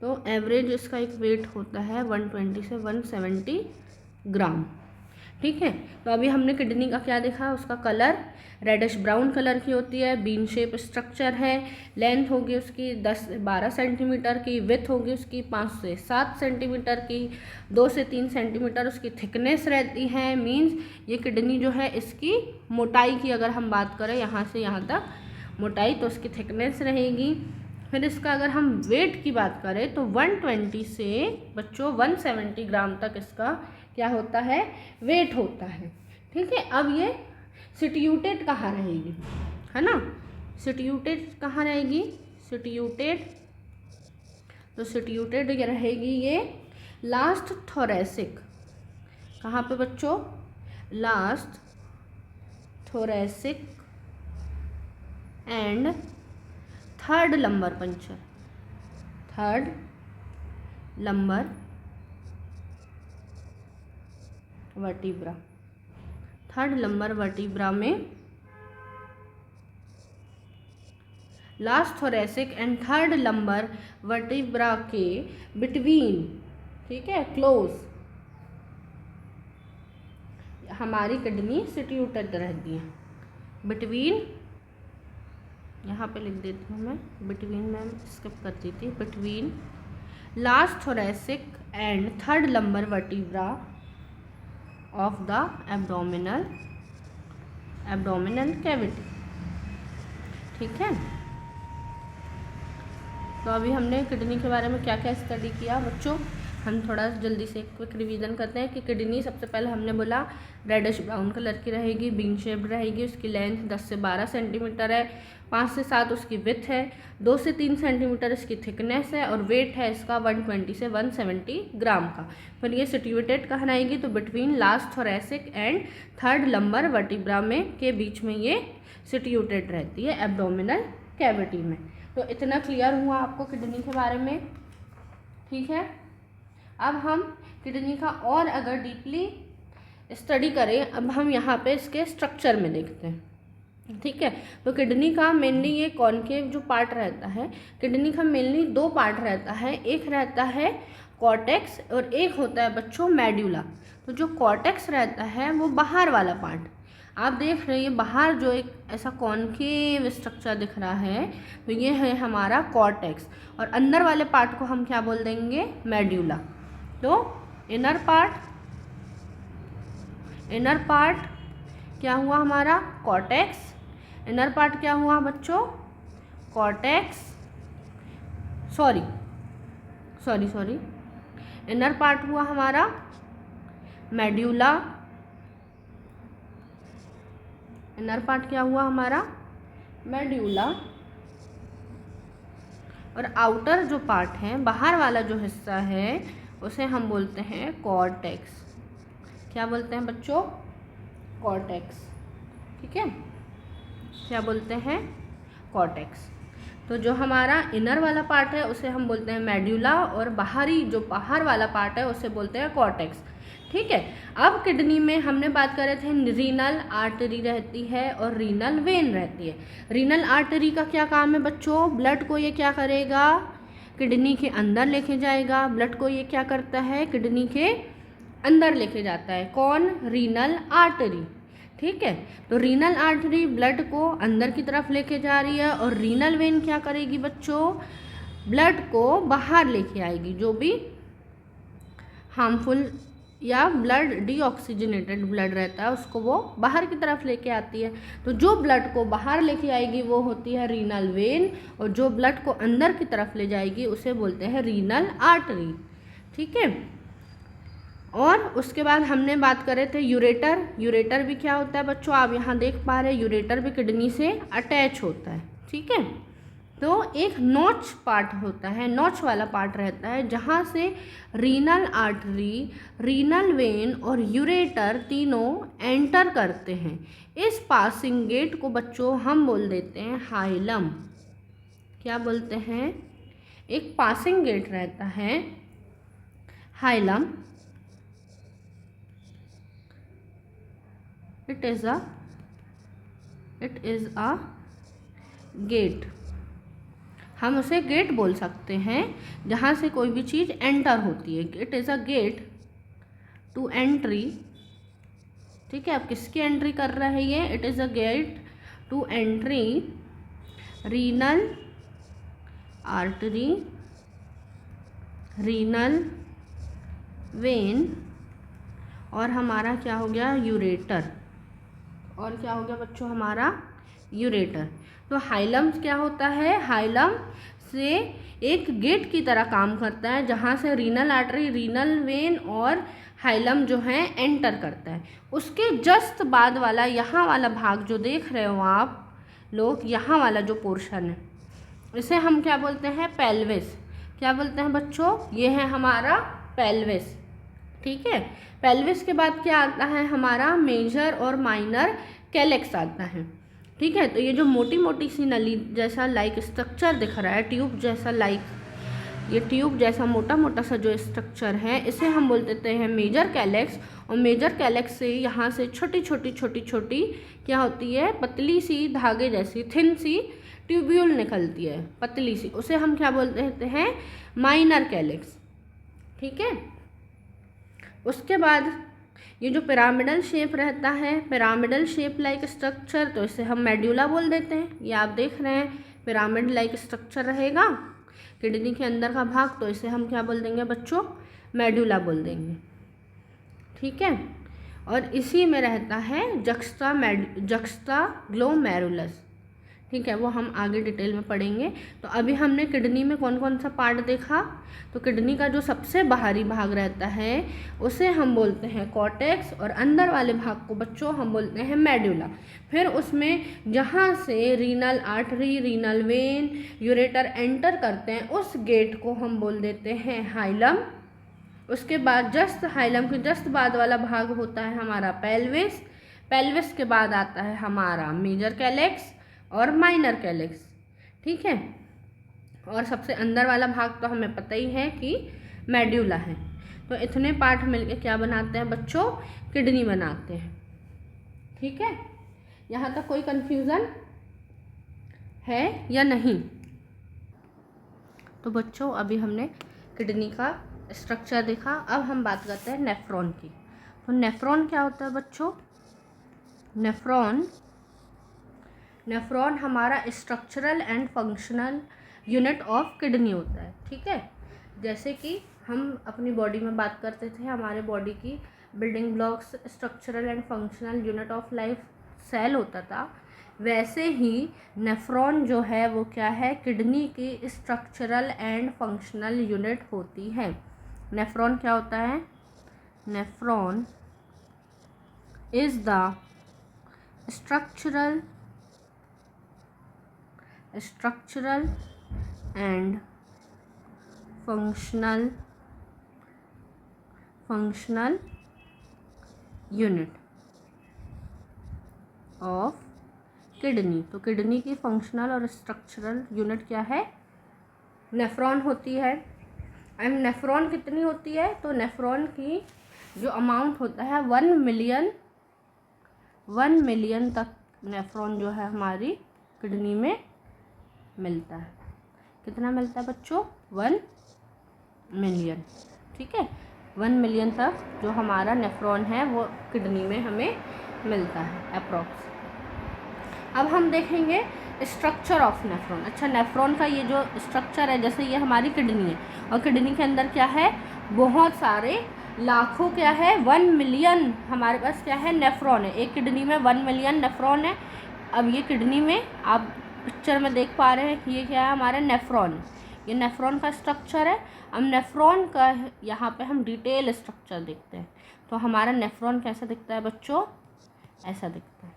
तो एवरेज इसका एक वेट होता है 120 से 170 ग्राम। ठीक है, तो अभी हमने किडनी का क्या देखा, उसका कलर रेडिश ब्राउन कलर की होती है, बीन शेप स्ट्रक्चर है, लेंथ होगी उसकी 10 से 12 सेंटीमीटर की, विड्थ होगी उसकी 5 से 7 सेंटीमीटर की, 2 से 3 सेंटीमीटर उसकी थिकनेस रहती है। मीन्स ये किडनी जो है, इसकी मोटाई की अगर हम बात करें यहाँ से यहाँ तक मोटाई, तो उसकी थिकनेस रहेगी। फिर इसका अगर हम वेट की बात करें तो 120 से बच्चों 170 ग्राम तक इसका क्या होता है, वेट होता है। ठीक है, अब ये सिट्यूटेड कहाँ रहेगी, है ना, सिट्यूटेड कहाँ रहेगी, सिट्यूटेड, तो सिट्यूटेड ये रहेगी ये लास्ट थोरेसिक। कहाँ पे बच्चों, last thoracic and third lumbar puncture, third lumbar vertebra, third lumbar vertebra में last thoracic and third lumbar vertebra के बिटवीन, ठीक है, क्लोज हमारी किडनी सिट्यूटेड रहती है। बिटवीन, यहाँ पे लिख देती हूँ मैं, बिटवीन में स्किप कर दी थी, between last thoracic and third lumbar vertebra of the abdominal cavity. ठीक है, तो अभी हमने किडनी के बारे में क्या क्या स्टडी किया बच्चों, हम थोड़ा जल्दी से क्विक रिवीजन करते हैं कि किडनी सबसे पहले हमने बोला रेडिश ब्राउन कलर की रहेगी, बीन शेप्ड रहेगी, उसकी लेंथ 10 से 12 सेंटीमीटर है, 5 से 7 उसकी विड्थ है, 2 से 3 सेंटीमीटर इसकी थिकनेस है, और वेट है इसका 120 से 170 ग्राम का। फिर ये सिट्यूटेड कहाँ रहेगी, तो between last thoracic and third lumbar vertebra में के बीच में ये सिट्यूटेड रहती है एब्डोमिनल कैविटी में। तो इतना क्लियर हुआ आपको किडनी के बारे में। ठीक है, अब हम किडनी का और अगर डीपली स्टडी करें, अब हम यहाँ पे इसके स्ट्रक्चर में देखते हैं। ठीक है, तो किडनी का मेनली ये कॉनकेव जो पार्ट रहता है, किडनी का मेनली 2 पार्ट रहता है, एक रहता है कॉर्टेक्स और एक होता है बच्चों मेड्यूला। तो जो कॉर्टेक्स रहता है वो बाहर वाला पार्ट, आप देख रहे हैं बाहर जो एक ऐसा कॉनकेव स्ट्रक्चर दिख रहा है, तो ये है हमारा कॉर्टेक्स, और अंदर वाले पार्ट को हम क्या बोल देंगे, मेड्यूला। तो इनर पार्ट क्या हुआ हमारा, कॉर्टेक्स। इनर पार्ट क्या हुआ बच्चों, कॉर्टेक्स, सॉरी इनर पार्ट हुआ हमारा मेड्यूला, इनर पार्ट क्या हुआ हमारा, मेड्यूला, और आउटर जो पार्ट है, बाहर वाला जो हिस्सा है, उसे हम बोलते हैं कॉर्टेक्स। क्या बोलते हैं बच्चों, कॉर्टेक्स। ठीक है, क्या बोलते हैं, कॉर्टेक्स। तो जो हमारा इनर वाला पार्ट है उसे हम बोलते हैं मेड्यूला, और बाहरी जो बाहर वाला पार्ट है उसे बोलते हैं कॉर्टेक्स। ठीक है। अब किडनी में हमने बात कर रहे थे रीनल आर्टरी रहती है और रीनल वेन रहती है। रीनल आर्टरी का क्या काम है बच्चों? ब्लड को ये क्या करेगा? किडनी के अंदर लेके जाएगा। ब्लड को ये क्या करता है? किडनी के अंदर लेके जाता है। कौन? Renal artery. ठीक है। तो रीनल आर्टरी ब्लड को अंदर की तरफ लेके जा रही है, और रीनल वेन क्या करेगी बच्चों? ब्लड को बाहर लेके आएगी। जो भी हार्मफुल या ब्लड डीऑक्सीजनेटेड ब्लड रहता है उसको वो बाहर की तरफ लेके आती है। तो जो ब्लड को बाहर लेके आएगी वो होती है रीनल वेन, और जो ब्लड को अंदर की तरफ ले जाएगी उसे बोलते हैं रीनल आर्टरी। ठीक है। और उसके बाद हमने बात करे थे यूरेटर। यूरेटर भी क्या होता है बच्चों? आप यहाँ देख पा रहे हैं, यूरेटर भी किडनी से अटैच होता है। ठीक है। तो एक नोच पार्ट होता है, नोच वाला पार्ट रहता है, जहाँ से रीनल आर्टरी, रीनल वेन और यूरेटर तीनों एंटर करते हैं। इस पासिंग गेट को बच्चों हम बोल देते हैं हाइलम। क्या बोलते हैं? एक पासिंग गेट रहता है hilum. It is a gate. हम उसे गेट बोल सकते हैं जहाँ से कोई भी चीज़ एंटर होती है। It is a gate to entry. ठीक है। अब किसकी एंट्री कर रहा है ये? It is a gate to entry renal artery, renal vein, और हमारा क्या हो गया? यूरेटर। और क्या हो गया बच्चों? हमारा यूरेटर। तो हाइलम क्या होता है? हाइलम से एक गेट की तरह काम करता है, जहाँ से रीनल आर्टरी, रीनल वेन और हाइलम जो है एंटर करता है। उसके जस्ट बाद वाला यहाँ वाला भाग जो देख रहे हो आप लोग, यहाँ वाला जो पोर्शन है इसे हम क्या बोलते हैं? पेल्विस। क्या बोलते हैं बच्चों? ये है हमारा पेल्विस। ठीक है। पेल्विस के बाद क्या आता है? हमारा मेजर और माइनर कैलेक्स आता है। ठीक है। तो ये जो मोटी मोटी सी नली जैसा लाइक स्ट्रक्चर दिख रहा है, ट्यूब जैसा लाइक, ये ट्यूब जैसा मोटा मोटा सा जो स्ट्रक्चर है, इसे हम बोल देते हैं मेजर कैलेक्स। और मेजर कैलेक्स से यहाँ से छोटी छोटी छोटी छोटी क्या होती है? पतली सी धागे जैसी थिन सी ट्यूब्यूल निकलती है, पतली सी, उसे हम क्या बोल देते हैं? Minor calyx. ठीक है। उसके बाद ये जो पिरामिडल शेप रहता है, पिरामिडल शेप लाइक स्ट्रक्चर, तो इसे हम मेड्यूला बोल देते हैं। ये आप देख रहे हैं पिरामिड लाइक स्ट्रक्चर रहेगा किडनी के अंदर का भाग, तो इसे हम क्या बोल देंगे बच्चों? मेड्यूला बोल देंगे। ठीक है। और इसी में रहता है जक्स्टा ग्लोमेरुलस। ठीक है। वो हम आगे डिटेल में पढ़ेंगे। तो अभी हमने किडनी में कौन कौन सा पार्ट देखा? तो किडनी का जो सबसे बाहरी भाग रहता है उसे हम बोलते हैं कॉर्टेक्स, और अंदर वाले भाग को बच्चों हम बोलते हैं मेड्यूला। फिर उसमें जहाँ से renal artery, renal when, ureter enter करते हैं उस गेट को हम बोल देते हैं हाइलम। उसके बाद जस्ट हाइलम के जस्ट बाद वाला भाग होता है हमारा पेल्विस। पेल्विस के बाद आता है हमारा मेजर कैलेक्स और माइनर कैलेक्स। ठीक है। और सबसे अंदर वाला भाग तो हमें पता ही है कि मेड्यूला है। तो इतने पार्ट मिलके क्या बनाते हैं बच्चों? किडनी बनाते हैं। ठीक है। यहाँ तक कोई कंफ्यूजन है या नहीं? तो बच्चों अभी हमने किडनी का स्ट्रक्चर देखा। अब हम बात करते हैं नेफ्रॉन की। तो नेफ्रॉन क्या होता है बच्चों? नेफ्रॉन हमारा structural and functional unit of kidney होता है। ठीक है। जैसे कि हम अपनी बॉडी में बात करते थे, हमारे बॉडी की building blocks structural and functional unit of life cell होता था, वैसे ही नेफ्रॉन जो है वो क्या है? किडनी की स्ट्रक्चरल एंड फंक्शनल यूनिट होती है। नेफ्रॉन क्या होता है? Nephron is the structural and functional unit of kidney. तो किडनी की फंक्शनल और स्ट्रक्चरल यूनिट क्या है? नेफ्रॉन होती है। एंड नेफ्रॉन कितनी होती है? तो नेफ्रॉन की जो अमाउंट होता है 1 मिलियन तक नेफ्रॉन जो है हमारी किडनी में मिलता है। कितना मिलता है बच्चों? 1 मिलियन। ठीक है, 1 मिलियन तक जो हमारा नेफ्रॉन है वो किडनी में हमें मिलता है अप्रॉक्स। अब हम देखेंगे स्ट्रक्चर ऑफ नेफ्रॉन। अच्छा, नेफ्रॉन का ये जो स्ट्रक्चर है, जैसे ये हमारी किडनी है और किडनी के अंदर क्या है? बहुत सारे लाखों क्या है? 1 मिलियन हमारे पास क्या है? नेफ्रॉन है। एक किडनी में 1 मिलियन नेफ्रॉन है। अब ये किडनी में आप पिक्चर में देख पा रहे हैं कि ये क्या है? हमारा नेफ्रॉन। ये नेफ्रॉन का स्ट्रक्चर है। अब नेफ्रॉन का यहाँ पे हम डिटेल स्ट्रक्चर देखते हैं। तो हमारा नेफ्रॉन कैसा दिखता है बच्चों? ऐसा दिखता है।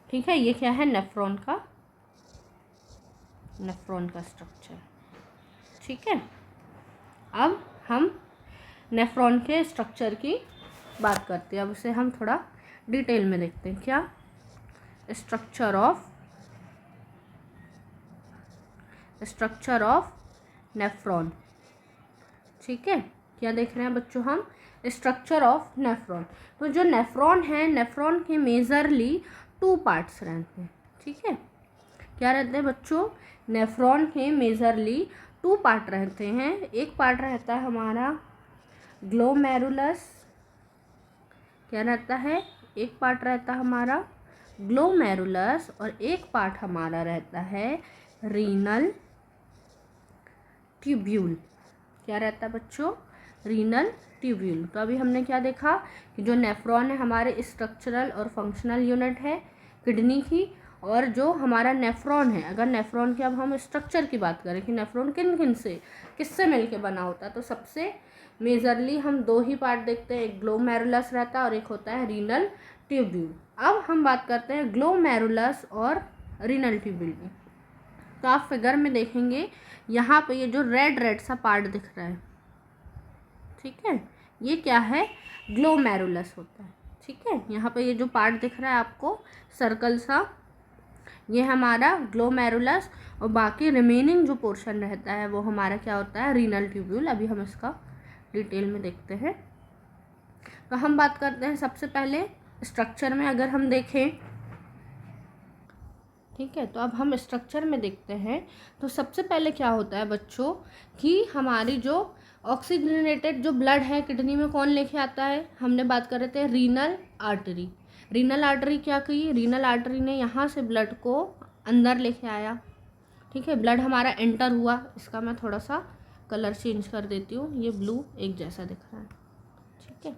ठीक है, ये क्या है? नेफ्रॉन का स्ट्रक्चर। ठीक है, अब हम नेफ्रॉन के स्ट्रक्चर की बात करते हैं। अब उसे हम थोड़ा डिटेल में देखते हैं। क्या? Structure of nephron. ठीक है, क्या देख रहे हैं बच्चों हम? Structure of nephron. तो जो नेफ्रॉन है, नेफ्रॉन के मेजरली 2 पार्ट्स रहते हैं। ठीक है, क्या रहते हैं बच्चों? नेफ्रॉन के मेजरली 2 पार्ट रहते हैं। एक पार्ट रहता है हमारा ग्लोमेरुलस। क्या रहता है? एक पार्ट रहता है हमारा ग्लोमेरुलस और एक पार्ट हमारा रहता है रीनल ट्यूब्यूल। क्या रहता है बच्चों? Renal tubule. तो अभी हमने क्या देखा कि जो नेफ्रॉन है हमारे स्ट्रक्चरल और फंक्शनल यूनिट है किडनी की, और जो हमारा नेफ्रॉन है, अगर नेफ्रॉन की अब हम स्ट्रक्चर की बात करें कि नेफ्रॉन किससे मिलके बना होता है, तो सबसे मेजरली हम 2 ही पार्ट देखते हैं। एक ग्लोमेरुलस रहता है और एक होता है रीनल ट्यूब्यूल। अब हम बात करते हैं ग्लोमेरुलस और रीनल ट्यूब्यूल की। तो आप फिगर में देखेंगे यहाँ पे ये जो रेड सा पार्ट दिख रहा है, ठीक है, ये क्या है? ग्लोमेरुलस होता है। ठीक है, यहाँ पे ये जो पार्ट दिख रहा है आपको सर्कल सा, ये हमारा ग्लोमेरुलस, और बाकी रिमेनिंग जो पोर्शन रहता है वो हमारा क्या होता है? Renal tubule. अभी हम इसका डिटेल में देखते हैं। तो हम बात करते हैं सबसे पहले स्ट्रक्चर में। अगर हम देखें, ठीक है, तो अब हम स्ट्रक्चर में देखते हैं। तो सबसे पहले क्या होता है बच्चों कि हमारी जो ऑक्सीजनेटेड जो ब्लड है किडनी में कौन लेके आता है? हमने बात कर रहे थे रीनल आर्टरी। रीनल आर्टरी क्या की? रीनल आर्टरी ने यहाँ से ब्लड को अंदर लेके आया। ठीक है, ब्लड हमारा एंटर हुआ। इसका मैं थोड़ा सा कलर चेंज कर देती हूँ, ये ब्लू एक जैसा दिख रहा है। ठीक है,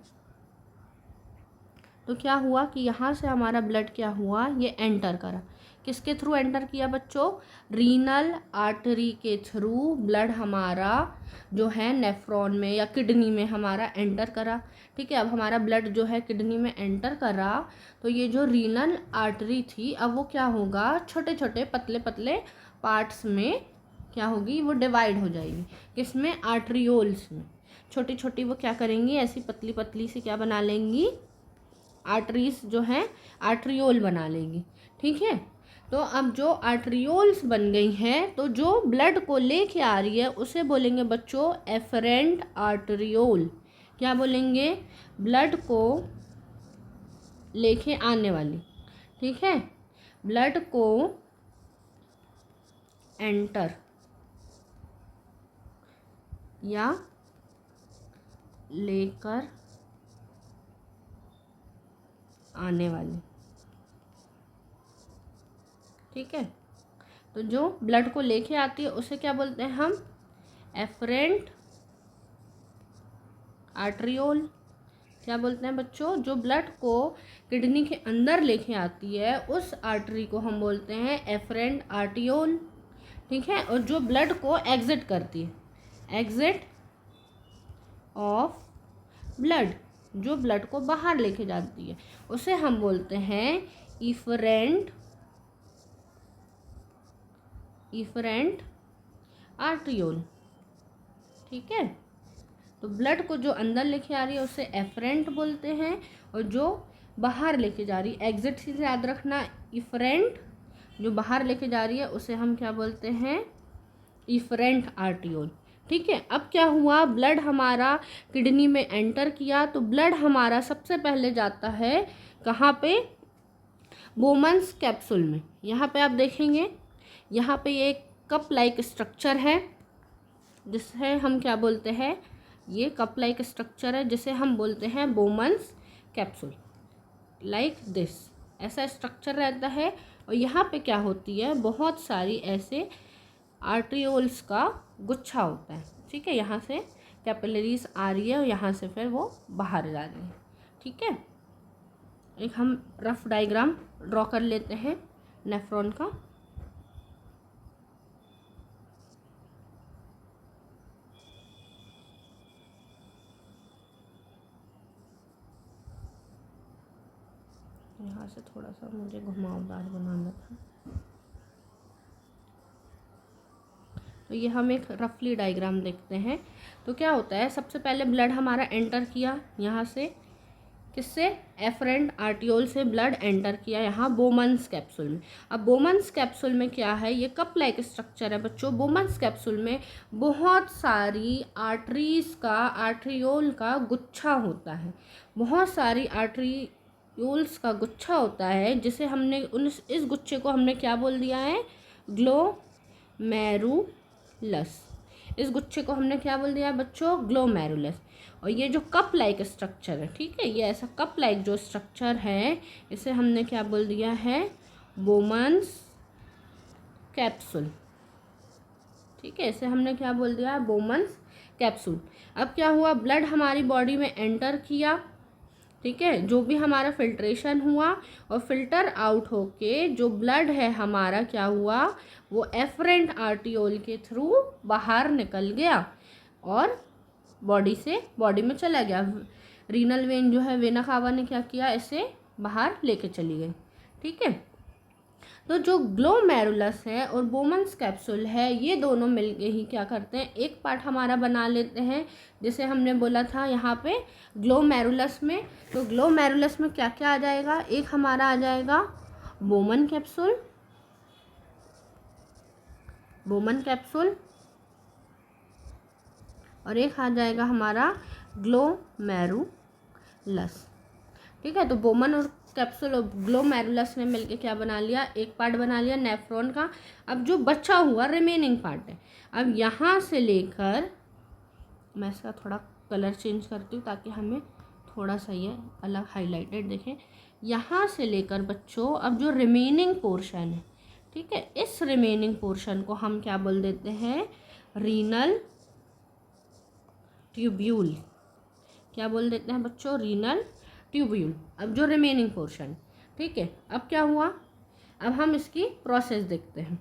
तो क्या हुआ कि यहाँ से हमारा ब्लड क्या हुआ? ये एंटर करा। किसके थ्रू एंटर किया बच्चों? रीनल आर्टरी के थ्रू ब्लड हमारा जो है नेफ्रॉन में या किडनी में हमारा एंटर करा। ठीक है, अब हमारा ब्लड जो है किडनी में एंटर करा, तो ये जो रीनल आर्टरी थी अब वो क्या होगा? छोटे छोटे पतले पतले पार्ट्स में क्या होगी? वो डिवाइड हो जाएगी। किसमें? आर्टरियोल्स में। छोटी छोटी वो क्या करेंगी? ऐसी पतली पतली सी क्या बना लेंगी? आर्टरीज जो हैं आर्टरियोल बना लेंगी। ठीक है, तो अब जो आर्टरियोल्स बन गई हैं, तो जो ब्लड को लेके आ रही है उसे बोलेंगे बच्चों एफरेंट आर्टरियोल। क्या बोलेंगे? ब्लड को लेके आने वाली। ठीक है, ब्लड को एंटर या लेकर आने वाली। ठीक है, तो जो ब्लड को लेके आती है उसे क्या बोलते हैं हम? Efferent arteriole. क्या बोलते हैं बच्चों? जो ब्लड को किडनी के अंदर लेके आती है उस आर्टरी को हम बोलते हैं एफरेंट आर्टियोल। ठीक है, और जो ब्लड को एग्जिट करती है, एग्जिट ऑफ ब्लड, जो ब्लड को बाहर लेके जाती है उसे हम बोलते हैं इफरेंट आर्टरियोल। ठीक है, तो ब्लड को जो अंदर लेके आ रही है उसे एफरेंट बोलते हैं, और जो बाहर लेके जा रही है, एग्जिट से याद रखना, इफरेंट जो बाहर लेके जा रही है उसे हम क्या बोलते हैं, इफरेंट आर्टियोल। ठीक है, अब क्या हुआ, ब्लड हमारा किडनी में एंटर किया, तो ब्लड हमारा सबसे पहले जाता है कहाँ पे, बोमन्स कैप्सूल में। यहाँ पे आप देखेंगे, यहाँ पे एक कप लाइक स्ट्रक्चर है जिसे हम क्या बोलते हैं, ये कप लाइक स्ट्रक्चर है जिसे हम बोलते हैं बोमन्स कैप्सूल। लाइक दिस ऐसा स्ट्रक्चर रहता है, और यहाँ पे क्या होती है, बहुत सारी ऐसे आर्ट्रियोल्स का गुच्छा होता है। ठीक है, यहाँ से कैपिलरीज आ रही है और यहाँ से फिर वो बाहर जा रही है। ठीक है, एक हम रफ डायग्राम ड्रॉ कर लेते हैं नेफ्रॉन का। यहाँ से थोड़ा सा मुझे घुमावदार बनाना था, तो ये हम एक रफली डायग्राम देखते हैं। तो क्या होता है, सबसे पहले ब्लड हमारा एंटर किया यहाँ से, किससे, एफरेंट आर्टियोल से ब्लड एंटर किया यहाँ बोमन्स कैप्सूल में। अब बोमन्स कैप्सूल में क्या है, ये कप लाइक स्ट्रक्चर है बच्चों। बोमन्स कैप्सूल में बहुत सारी आर्टरीज का, आर्ट्रियोल का गुच्छा होता है, बहुत सारी आर्ट्रियोल्स का गुच्छा होता है, जिसे हमने इस गुच्छे को हमने क्या बोल दिया है, ग्लोमेरुलस। इस गुच्छे को हमने क्या बोल दिया बच्चों, ग्लोमेरुलस। और ये जो कप लाइक स्ट्रक्चर है, ठीक है, ये ऐसा कप लाइक जो स्ट्रक्चर है, इसे हमने क्या बोल दिया है, बोमन्स कैप्सूल। ठीक है, इसे हमने क्या बोल दिया, बोमन्स कैप्सूल। अब क्या हुआ, ब्लड हमारी बॉडी में एंटर किया, ठीक है, जो भी हमारा फिल्ट्रेशन हुआ, और फिल्टर आउट होके जो ब्लड है हमारा क्या हुआ, वो एफरेंट आर्टियोल के थ्रू बाहर निकल गया और बॉडी में चला गया। रीनल वेन जो है, वेना कावा ने क्या किया, इसे बाहर लेके चली गई। ठीक है, तो जो ग्लोमेरुलस है और बोमन्स कैप्सूल है, ये दोनों मिलके ही क्या करते हैं, एक पार्ट हमारा बना लेते हैं, जैसे हमने बोला था यहाँ पे ग्लोमेरुलस में। तो ग्लोमेरुलस में क्या क्या आ जाएगा, एक हमारा आ जाएगा बोमन कैप्सूल, और एक आ जाएगा हमारा ग्लोमेरुलस। ठीक है, तो बोमन और कैप्सूल और ग्लोमेरुलस ने मिलके क्या बना लिया, एक पार्ट बना लिया नेफ्रॉन का। अब जो बचा हुआ रिमेनिंग पार्ट है, अब यहाँ से लेकर, मैं इसका थोड़ा कलर चेंज करती हूँ ताकि हमें थोड़ा सा ये अलग हाईलाइटेड देखें। यहाँ से लेकर बच्चों अब जो रिमेनिंग पोर्शन है, ठीक है, इस रिमेनिंग पोर्शन को हम क्या बोल देते हैं, रीनल ट्यूब्यूल। क्या बोल देते हैं बच्चों, रीनल ट्यूब्यूल। अब जो रिमेनिंग पोर्शन, ठीक है, अब क्या हुआ, अब हम इसकी प्रोसेस देखते हैं।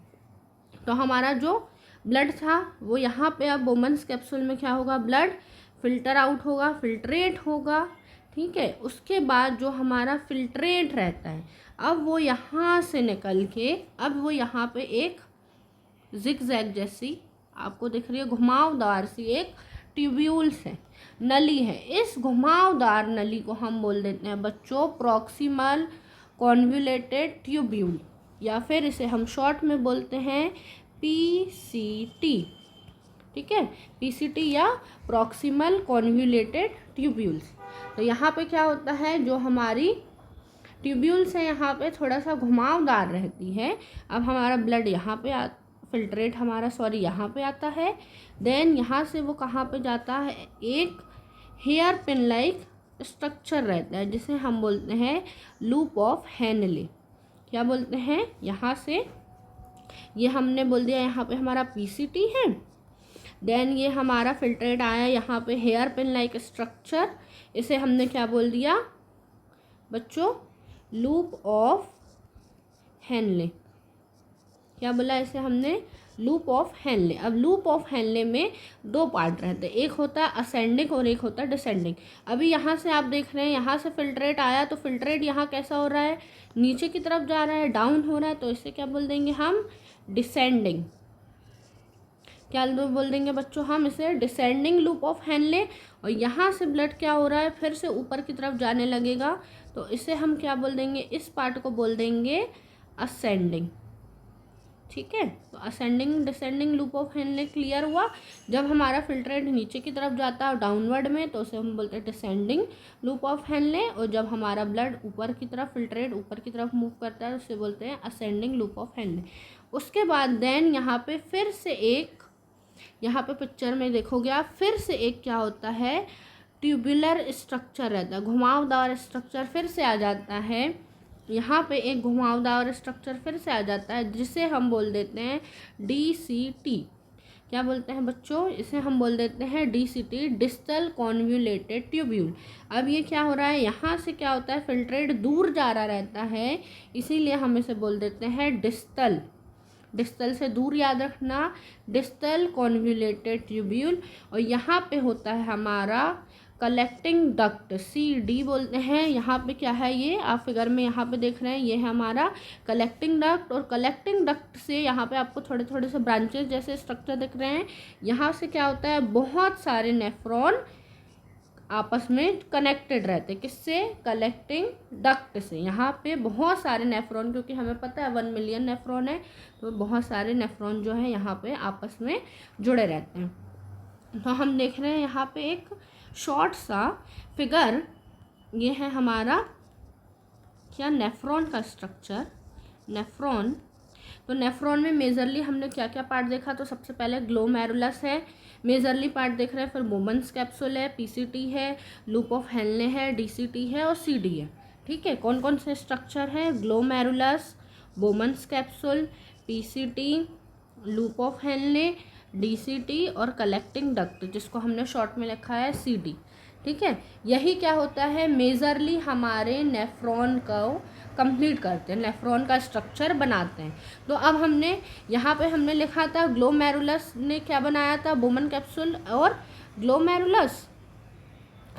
तो हमारा जो ब्लड था वो यहाँ पे, अब बोमन्स कैप्सूल में क्या होगा, ब्लड फिल्टर आउट होगा, फिल्ट्रेट होगा। ठीक है, उसके बाद जो हमारा फिल्ट्रेट रहता है, अब वो यहाँ से निकल के, अब वो यहाँ पे एक जिगजैग जैसी आपको दिख रही है, घुमावदार सी एक ट्यूब्यूल्स है, नली है। इस घुमावदार नली को हम बोल देते हैं बच्चों प्रॉक्सिमल कॉन्वुलेटेड ट्यूब्यूल, या फिर इसे हम शॉर्ट में बोलते हैं पीसीटी। ठीक है, पीसीटी या प्रॉक्सिमल कॉन्वुलेटेड ट्यूब्यूल्स। तो यहाँ पे क्या होता है, जो हमारी ट्यूब्यूल्स है यहाँ पे थोड़ा सा घुमावदार रहती है। अब हमारा ब्लड यहाँ पे फिल्ट्रेट हमारा यहाँ पे आता है, देन यहाँ से वो कहाँ पे जाता है, एक हेयर पिन लाइक स्ट्रक्चर रहता है जिसे हम बोलते हैं लूप ऑफ हेनले। क्या बोलते हैं, यहाँ से ये हमने बोल दिया यहाँ पे हमारा पीसीटी है, देन ये हमारा फिल्ट्रेट आया यहाँ पे हेयर पिन लाइक स्ट्रक्चर, इसे हमने क्या बोल दिया बच्चों, लूप ऑफ हेनले। क्या बोला इसे हमने, लूप ऑफ हेनले। अब लूप ऑफ हेनले में दो पार्ट रहते हैं, एक होता है असेंडिंग और एक होता है डिसेंडिंग। अभी यहाँ से आप देख रहे हैं, यहाँ से फिल्ट्रेट आया, तो फिल्ट्रेट यहाँ कैसा हो रहा है, नीचे की तरफ जा रहा है, डाउन हो रहा है, तो इसे क्या बोल देंगे हम, डिसेंडिंग। क्या बोल देंगे बच्चों हम इसे, डिसेंडिंग लूप ऑफ हेनले। और यहाँ से ब्लड क्या हो रहा है, फिर से ऊपर की तरफ जाने लगेगा, तो इसे हम क्या बोल देंगे, इस पार्ट को बोल देंगे असेंडिंग। ठीक है। तो ascending descending loop of Henley clear हुआ। जब हमारा फिल्ट्रेट नीचे की तरफ जाता है डाउनवर्ड में तो उसे हम बोलते हैं डिसेंडिंग लूप ऑफ हेनले, और जब हमारा ब्लड ऊपर की तरफ फिल्ट्रेट ऊपर की तरफ मूव करता है उसे बोलते हैं असेंडिंग लूप ऑफ हेनले। उसके बाद देन यहाँ पे फिर से एक, यहाँ पे पिक्चर में देखोगे आप, फिर से एक क्या होता है, ट्यूबुलर स्ट्रक्चर रहता है, घुमावदार स्ट्रक्चर फिर से आ जाता है। यहाँ पे एक घुमावदार स्ट्रक्चर फिर से आ जाता है जिसे हम बोल देते हैं DCT। क्या बोलते हैं बच्चों, इसे हम बोल देते हैं DCT, डिस्टल कॉन्वोल्यूटेड ट्यूब्यूल। अब ये क्या हो रहा है, यहाँ से क्या होता है, फिल्ट्रेट दूर जा रहा रहता है, इसीलिए हम इसे बोल देते हैं डिस्टल। डिस्टल से दूर याद रखना, डिस्टल कॉन्वोल्यूटेड ट्यूब्यूल। और यहाँ पे होता है हमारा कलेक्टिंग डक्ट, CD बोलते हैं। यहाँ पे क्या है, ये आप फिगर में यहाँ पे देख रहे हैं, ये है हमारा कलेक्टिंग डक्ट। और कलेक्टिंग डक्ट से यहाँ पे आपको थोड़े थोड़े से ब्रांचेस जैसे स्ट्रक्चर दिख रहे हैं। यहाँ से क्या होता है, बहुत सारे नेफ्रॉन आपस में कनेक्टेड रहते हैं, किससे, कलेक्टिंग डक्ट से। यहाँ पे बहुत सारे नेफ्रॉन, क्योंकि हमें पता है 1 मिलियन नेफ्रॉन है, तो बहुत सारे नेफ्रॉन जो है यहाँ पे आपस में जुड़े रहते हैं। तो हम देख रहे हैं यहाँ पे एक शॉर्ट सा फिगर, ये है हमारा क्या, नेफ्रॉन का स्ट्रक्चर, नेफ्रॉन। तो नेफ्रॉन में मेजरली हमने क्या क्या पार्ट देखा, तो सबसे पहले ग्लोमेरुलस है, मेजरली पार्ट देख रहे हैं, फिर बोमन्स कैप्सूल है, PCT है, लूप ऑफ हेनले है, DCT है और CD है। ठीक है, कौन कौन से स्ट्रक्चर है, glomerulus, Bowman's capsule, PCT, loop of Henley, DCT और कलेक्टिंग डक्ट, जिसको हमने शॉर्ट में लिखा है CD। ठीक है, यही क्या होता है, मेजरली हमारे नेफ्रॉन को कंप्लीट करते हैं, नेफ्रॉन का स्ट्रक्चर बनाते हैं। तो अब हमने यहाँ पे हमने लिखा था ग्लोमेरुलस ने क्या बनाया था, बोमन कैप्सूल और ग्लोमेरुलस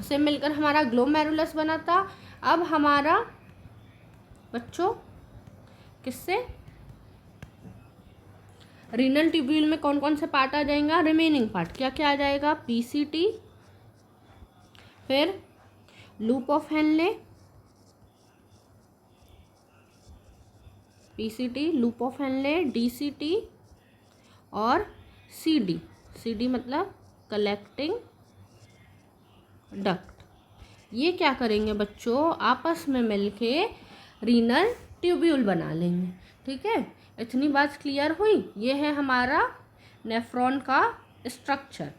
से मिलकर हमारा ग्लोमेरुलस बना था। अब हमारा बच्चों किससे, रीनल ट्यूब्यूल में कौन कौन से पार्ट आ जाएगा, रिमेनिंग पार्ट क्या क्या आ जाएगा, PCT, फिर loop of Henley, PCT, loop of Henley, DCT और CD मतलब कलेक्टिंग डक्ट। ये क्या करेंगे बच्चों, आपस में मिलके रीनल ट्यूब्यूल बना लेंगे। ठीक है, इतनी बात क्लियर हुई। ये है हमारा नेफ्रॉन का स्ट्रक्चर।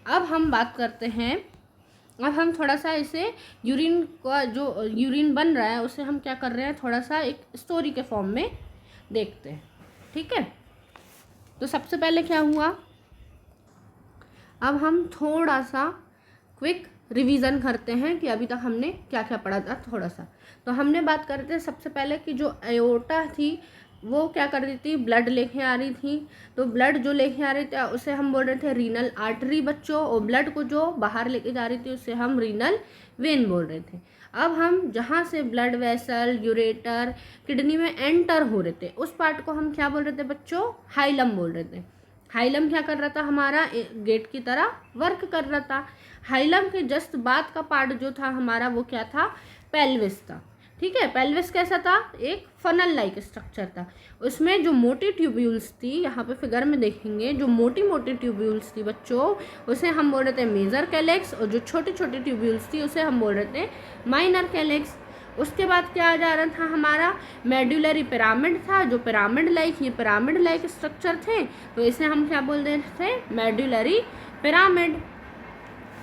अब हम बात करते हैं, अब हम थोड़ा सा इसे यूरिन का, जो यूरिन बन रहा है उसे हम क्या कर रहे हैं, थोड़ा सा एक स्टोरी के फॉर्म में देखते हैं। ठीक है, तो सबसे पहले क्या हुआ, अब हम थोड़ा सा क्विक रिवीजन करते हैं कि अभी तक हमने क्या क्या पढ़ा था थोड़ा सा। तो हमने बात करते हैं सबसे पहले कि जो एओर्टा थी वो क्या कर रही थी, ब्लड लेके आ रही थी। तो ब्लड जो लेके आ रही थी उसे हम बोल रहे थे रीनल आर्टरी बच्चों, और ब्लड को जो बाहर लेके जा रही थी उसे हम रीनल वेन बोल रहे थे। अब हम जहाँ से ब्लड वेसल, यूरेटर, किडनी में एंटर हो रहे थे उस पार्ट को हम क्या बोल रहे थे बच्चों, हाइलम बोल रहे थे। हाइलम क्या कर रहा था, हमारा गेट की तरह वर्क कर रहा था। हाइलम के जस्ट बाद का पार्ट जो था हमारा वो क्या था, पेल्विस था। ठीक है, पेल्विस कैसा था, एक फनल लाइक स्ट्रक्चर था। उसमें जो मोटी ट्यूब्यूल्स थी, यहाँ पे फिगर में देखेंगे, जो मोटी मोटी ट्यूब्यूल्स थी बच्चों उसे हम बोल रहे थे मेजर कैलेक्स, और जो छोटी छोटी ट्यूब्यूल्स थी उसे हम बोल रहे थे माइनर कैलेक्स। उसके बाद क्या आ जा रहा था, हमारा मेडुलरी पिरामिड था, जो पिरामिड लाइक, ये पिरामिड लाइक स्ट्रक्चर थे, तो इसे हम क्या बोल रहे थे, मेडुलरी पिरामिड।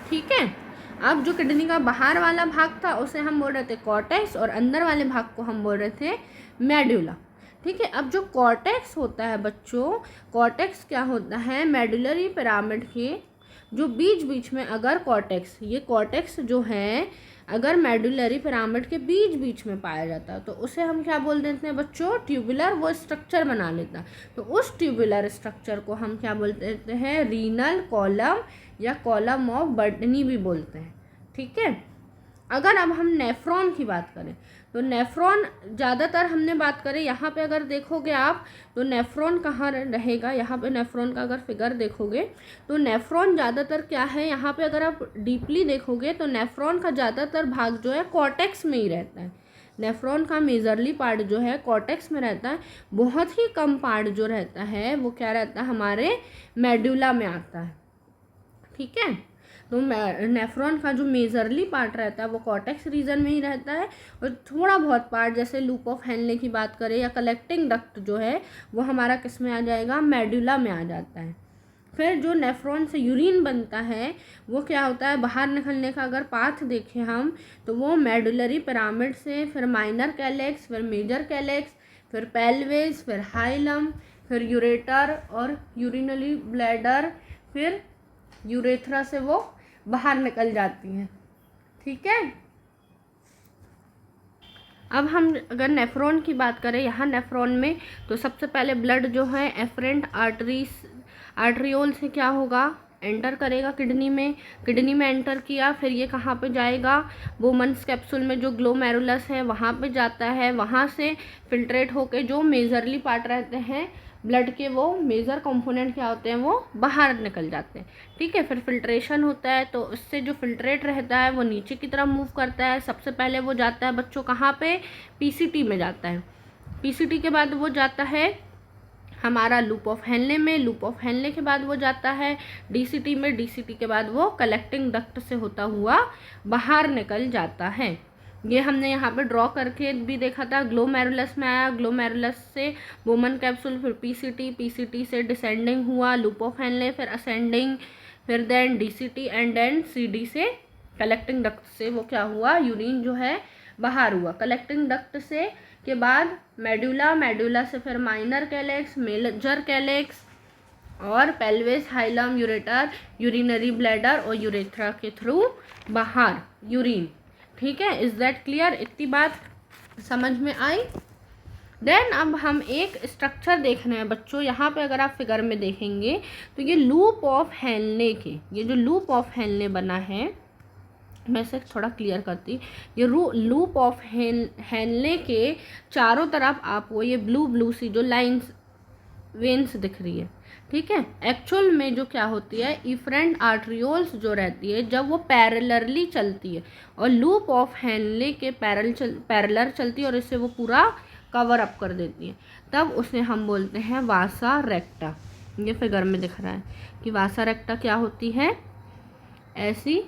ठीक है, अब जो किडनी का बाहर वाला भाग था उसे हम बोल रहे थे कॉर्टेक्स, और अंदर वाले भाग को हम बोल रहे थे मेडुला। ठीक है, अब जो कॉर्टेक्स होता है बच्चों, कॉर्टेक्स क्या होता है, मेडुलरी पिरामिड के जो बीच बीच में अगर कॉर्टेक्स, ये कॉर्टेक्स जो है अगर मेडुलरी पिरामिड के बीच बीच में पाया जाता है तो उसे हम क्या बोल देते हैं बच्चों, ट्यूबुलर, वो स्ट्रक्चर बना लेता। तो उस ट्यूबुलर स्ट्रक्चर को हम क्या बोल देते हैं, रीनल कॉलम या कॉलम ऑफ बर्टनी भी बोलते हैं। ठीक है, अगर अब हम नेफ्रॉन की बात करें तो नेफ्रॉन ज़्यादातर हमने बात करें, यहाँ पे अगर देखोगे आप तो नेफ्रॉन कहाँ रहेगा, यहाँ पे नेफ्रॉन का अगर फिगर देखोगे तो नेफ्रॉन ज़्यादातर क्या है, यहाँ पे अगर आप डीपली देखोगे तो नेफ्रॉन का ज़्यादातर भाग जो है कॉर्टेक्स में ही रहता है। नेफ्रॉन का मेजरली पार्ट जो है कॉर्टेक्स में रहता है, बहुत ही कम पार्ट जो रहता है वो क्या रहता है, हमारे मेडुला में आता है। ठीक है, तो नेफ्रॉन का जो मेजरली पार्ट रहता है वो कॉर्टेक्स रीजन में ही रहता है, और थोड़ा बहुत पार्ट जैसे लूप ऑफ हेनले की बात करें या कलेक्टिंग डक्ट जो है वो हमारा किस में आ जाएगा, मेडुला में आ जाता है। फिर जो नेफ्रॉन से यूरिन बनता है वो क्या होता है, बाहर निकलने का अगर पाथ देखें हम तो वो मेडुलरी पिरामिड से, फिर माइनर कैलेक्स, फिर मेजर कैलेक्स, फिर पेल्विस, फिर हाइलम, फिर यूरेटर और यूरिनरी ब्लैडर, फिर यूरेथ्रा से वो बाहर निकल जाती हैं। ठीक है, अब हम अगर नेफ्रॉन की बात करें यहाँ नेफ्रॉन में, तो सबसे पहले ब्लड जो है एफरेंट आर्टरियोल से क्या होगा, एंटर करेगा किडनी में एंटर किया, फिर ये कहाँ पे जाएगा, बोमन्स कैप्सूल में जो ग्लोमेरुलस है वहाँ पे जाता है, वहाँ से फिल्ट्रेट होके जो मेजरली पार्ट रहते हैं ब्लड के, वो मेजर कंपोनेंट क्या होते हैं वो बाहर निकल जाते हैं। ठीक है, फिर फिल्ट्रेशन होता है, तो उससे जो फिल्ट्रेट रहता है वो नीचे की तरफ मूव करता है। सबसे पहले वो जाता है बच्चों कहाँ पे, पीसीटी में जाता है। पीसीटी के बाद वो जाता है हमारा लूप ऑफ हेनले में, लूप ऑफ हेनले के बाद वो जाता है डीसीटी में, डीसीटी के बाद वो कलेक्टिंग डक्ट से होता हुआ बाहर निकल जाता है। ये हमने यहाँ पे ड्रॉ करके भी देखा था, ग्लोमेरुलस में आया, ग्लोमेरुलस से बोमन कैप्सूल, फिर पीसीटी, पीसीटी से डिसेंडिंग हुआ लूप ऑफ हेनले, फिर असेंडिंग, फिर then DCT and then CD से कलेक्टिंग डक्ट से वो क्या हुआ, यूरिन जो है बाहर हुआ। कलेक्टिंग डक्ट से के बाद मेडुला से फिर माइनर कैलेक्स, मेजर कैलेक्स और pelvis, hilum, ureter, urinary bladder और यूरेथ्रा के थ्रू बाहर यूरिन। ठीक है, इज दैट क्लियर, इतनी बात समझ में आई। देन अब हम एक स्ट्रक्चर देख रहे हैं बच्चों, यहाँ पे अगर आप फिगर में देखेंगे तो ये लूप ऑफ हेनले के, ये जो लूप ऑफ हेनले बना है, मैं इसे थोड़ा क्लियर करती, ये लूप ऑफ हेनले के चारों तरफ आपको ये ब्लू सी जो लाइंस वेन्स दिख रही है। ठीक है, एक्चुअल में जो क्या होती है, इफरेंट आर्टरियोल्स जो रहती है जब वो पैरेलरली चलती है और लूप ऑफ हेनले के पैरेलर चलती है और इससे वो पूरा कवर अप कर देती है, तब उसे हम बोलते हैं वासा रेक्टा। ये फिगर में दिख रहा है कि वासा रेक्टा क्या होती है, ऐसी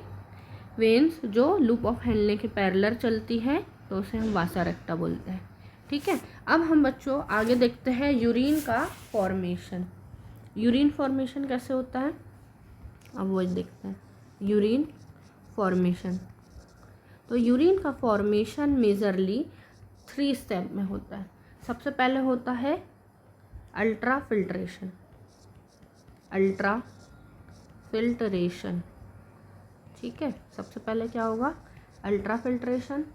वेन्स जो लूप ऑफ हेनले के पैरेलर चलती है, तो उसे हम वासा रेक्टा बोलते हैं। ठीक है, अब हम बच्चों आगे देखते हैं यूरिन का फॉर्मेशन। यूरिन फॉर्मेशन कैसे होता है, अब वो देखते हैं यूरिन फॉर्मेशन। तो यूरिन का फॉर्मेशन मेजरली 3 स्टेप में होता है। सबसे पहले होता है अल्ट्रा फिल्ट्रेशन। ठीक है, सबसे पहले क्या होगा, अल्ट्रा फिल्ट्रेशन,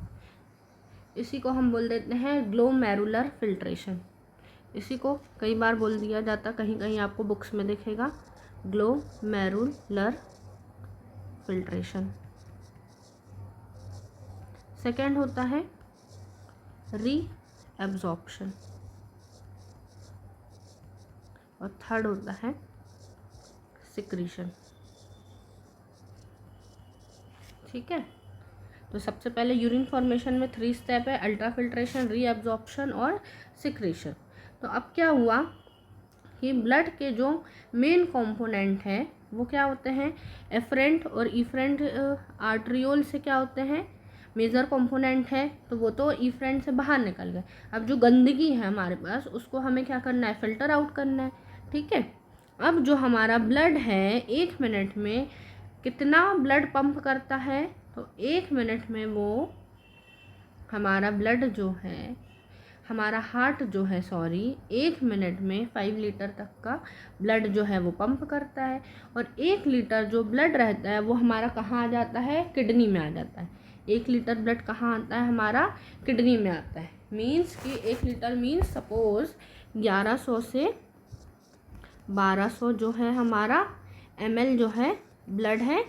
इसी को हम बोल देते हैं ग्लोमेरुलर फिल्ट्रेशन। इसी को कई बार बोल दिया जाता, कहीं कहीं आपको बुक्स में दिखेगा ग्लोमेरुलर फिल्ट्रेशन। सेकेंड होता है रीएब्जॉर्प्शन और थर्ड होता है सिक्रीशन। ठीक है, तो सबसे पहले यूरिन फॉर्मेशन में 3 स्टेप है, अल्ट्रा फिल्ट्रेशन, रीएब्जॉर्प्शन और सिक्रीशन। तो अब क्या हुआ कि ब्लड के जो मेन कंपोनेंट हैं वो क्या होते हैं, एफरेंट और इफरेंट आर्टरियोल से क्या होते हैं, मेजर कंपोनेंट है, तो वो तो इफरेंट से बाहर निकल गए। अब जो गंदगी है हमारे पास उसको हमें क्या करना है, फिल्टर आउट करना है। ठीक है, अब जो हमारा ब्लड है 1 मिनट में कितना ब्लड पंप करता है, तो 1 मिनट में वो हमारा ब्लड जो है, हमारा हार्ट जो है 1 मिनट में 5 लीटर तक का ब्लड जो है वो पंप करता है। और 1 लीटर जो ब्लड रहता है वो हमारा कहाँ आ जाता है, किडनी में आ जाता है। 1 लीटर ब्लड कहाँ आता है, हमारा किडनी में आता है। मीन्स कि 1 लीटर मीन्स सपोज 1100 से 1200 जो है हमारा ml जो है ब्लड है,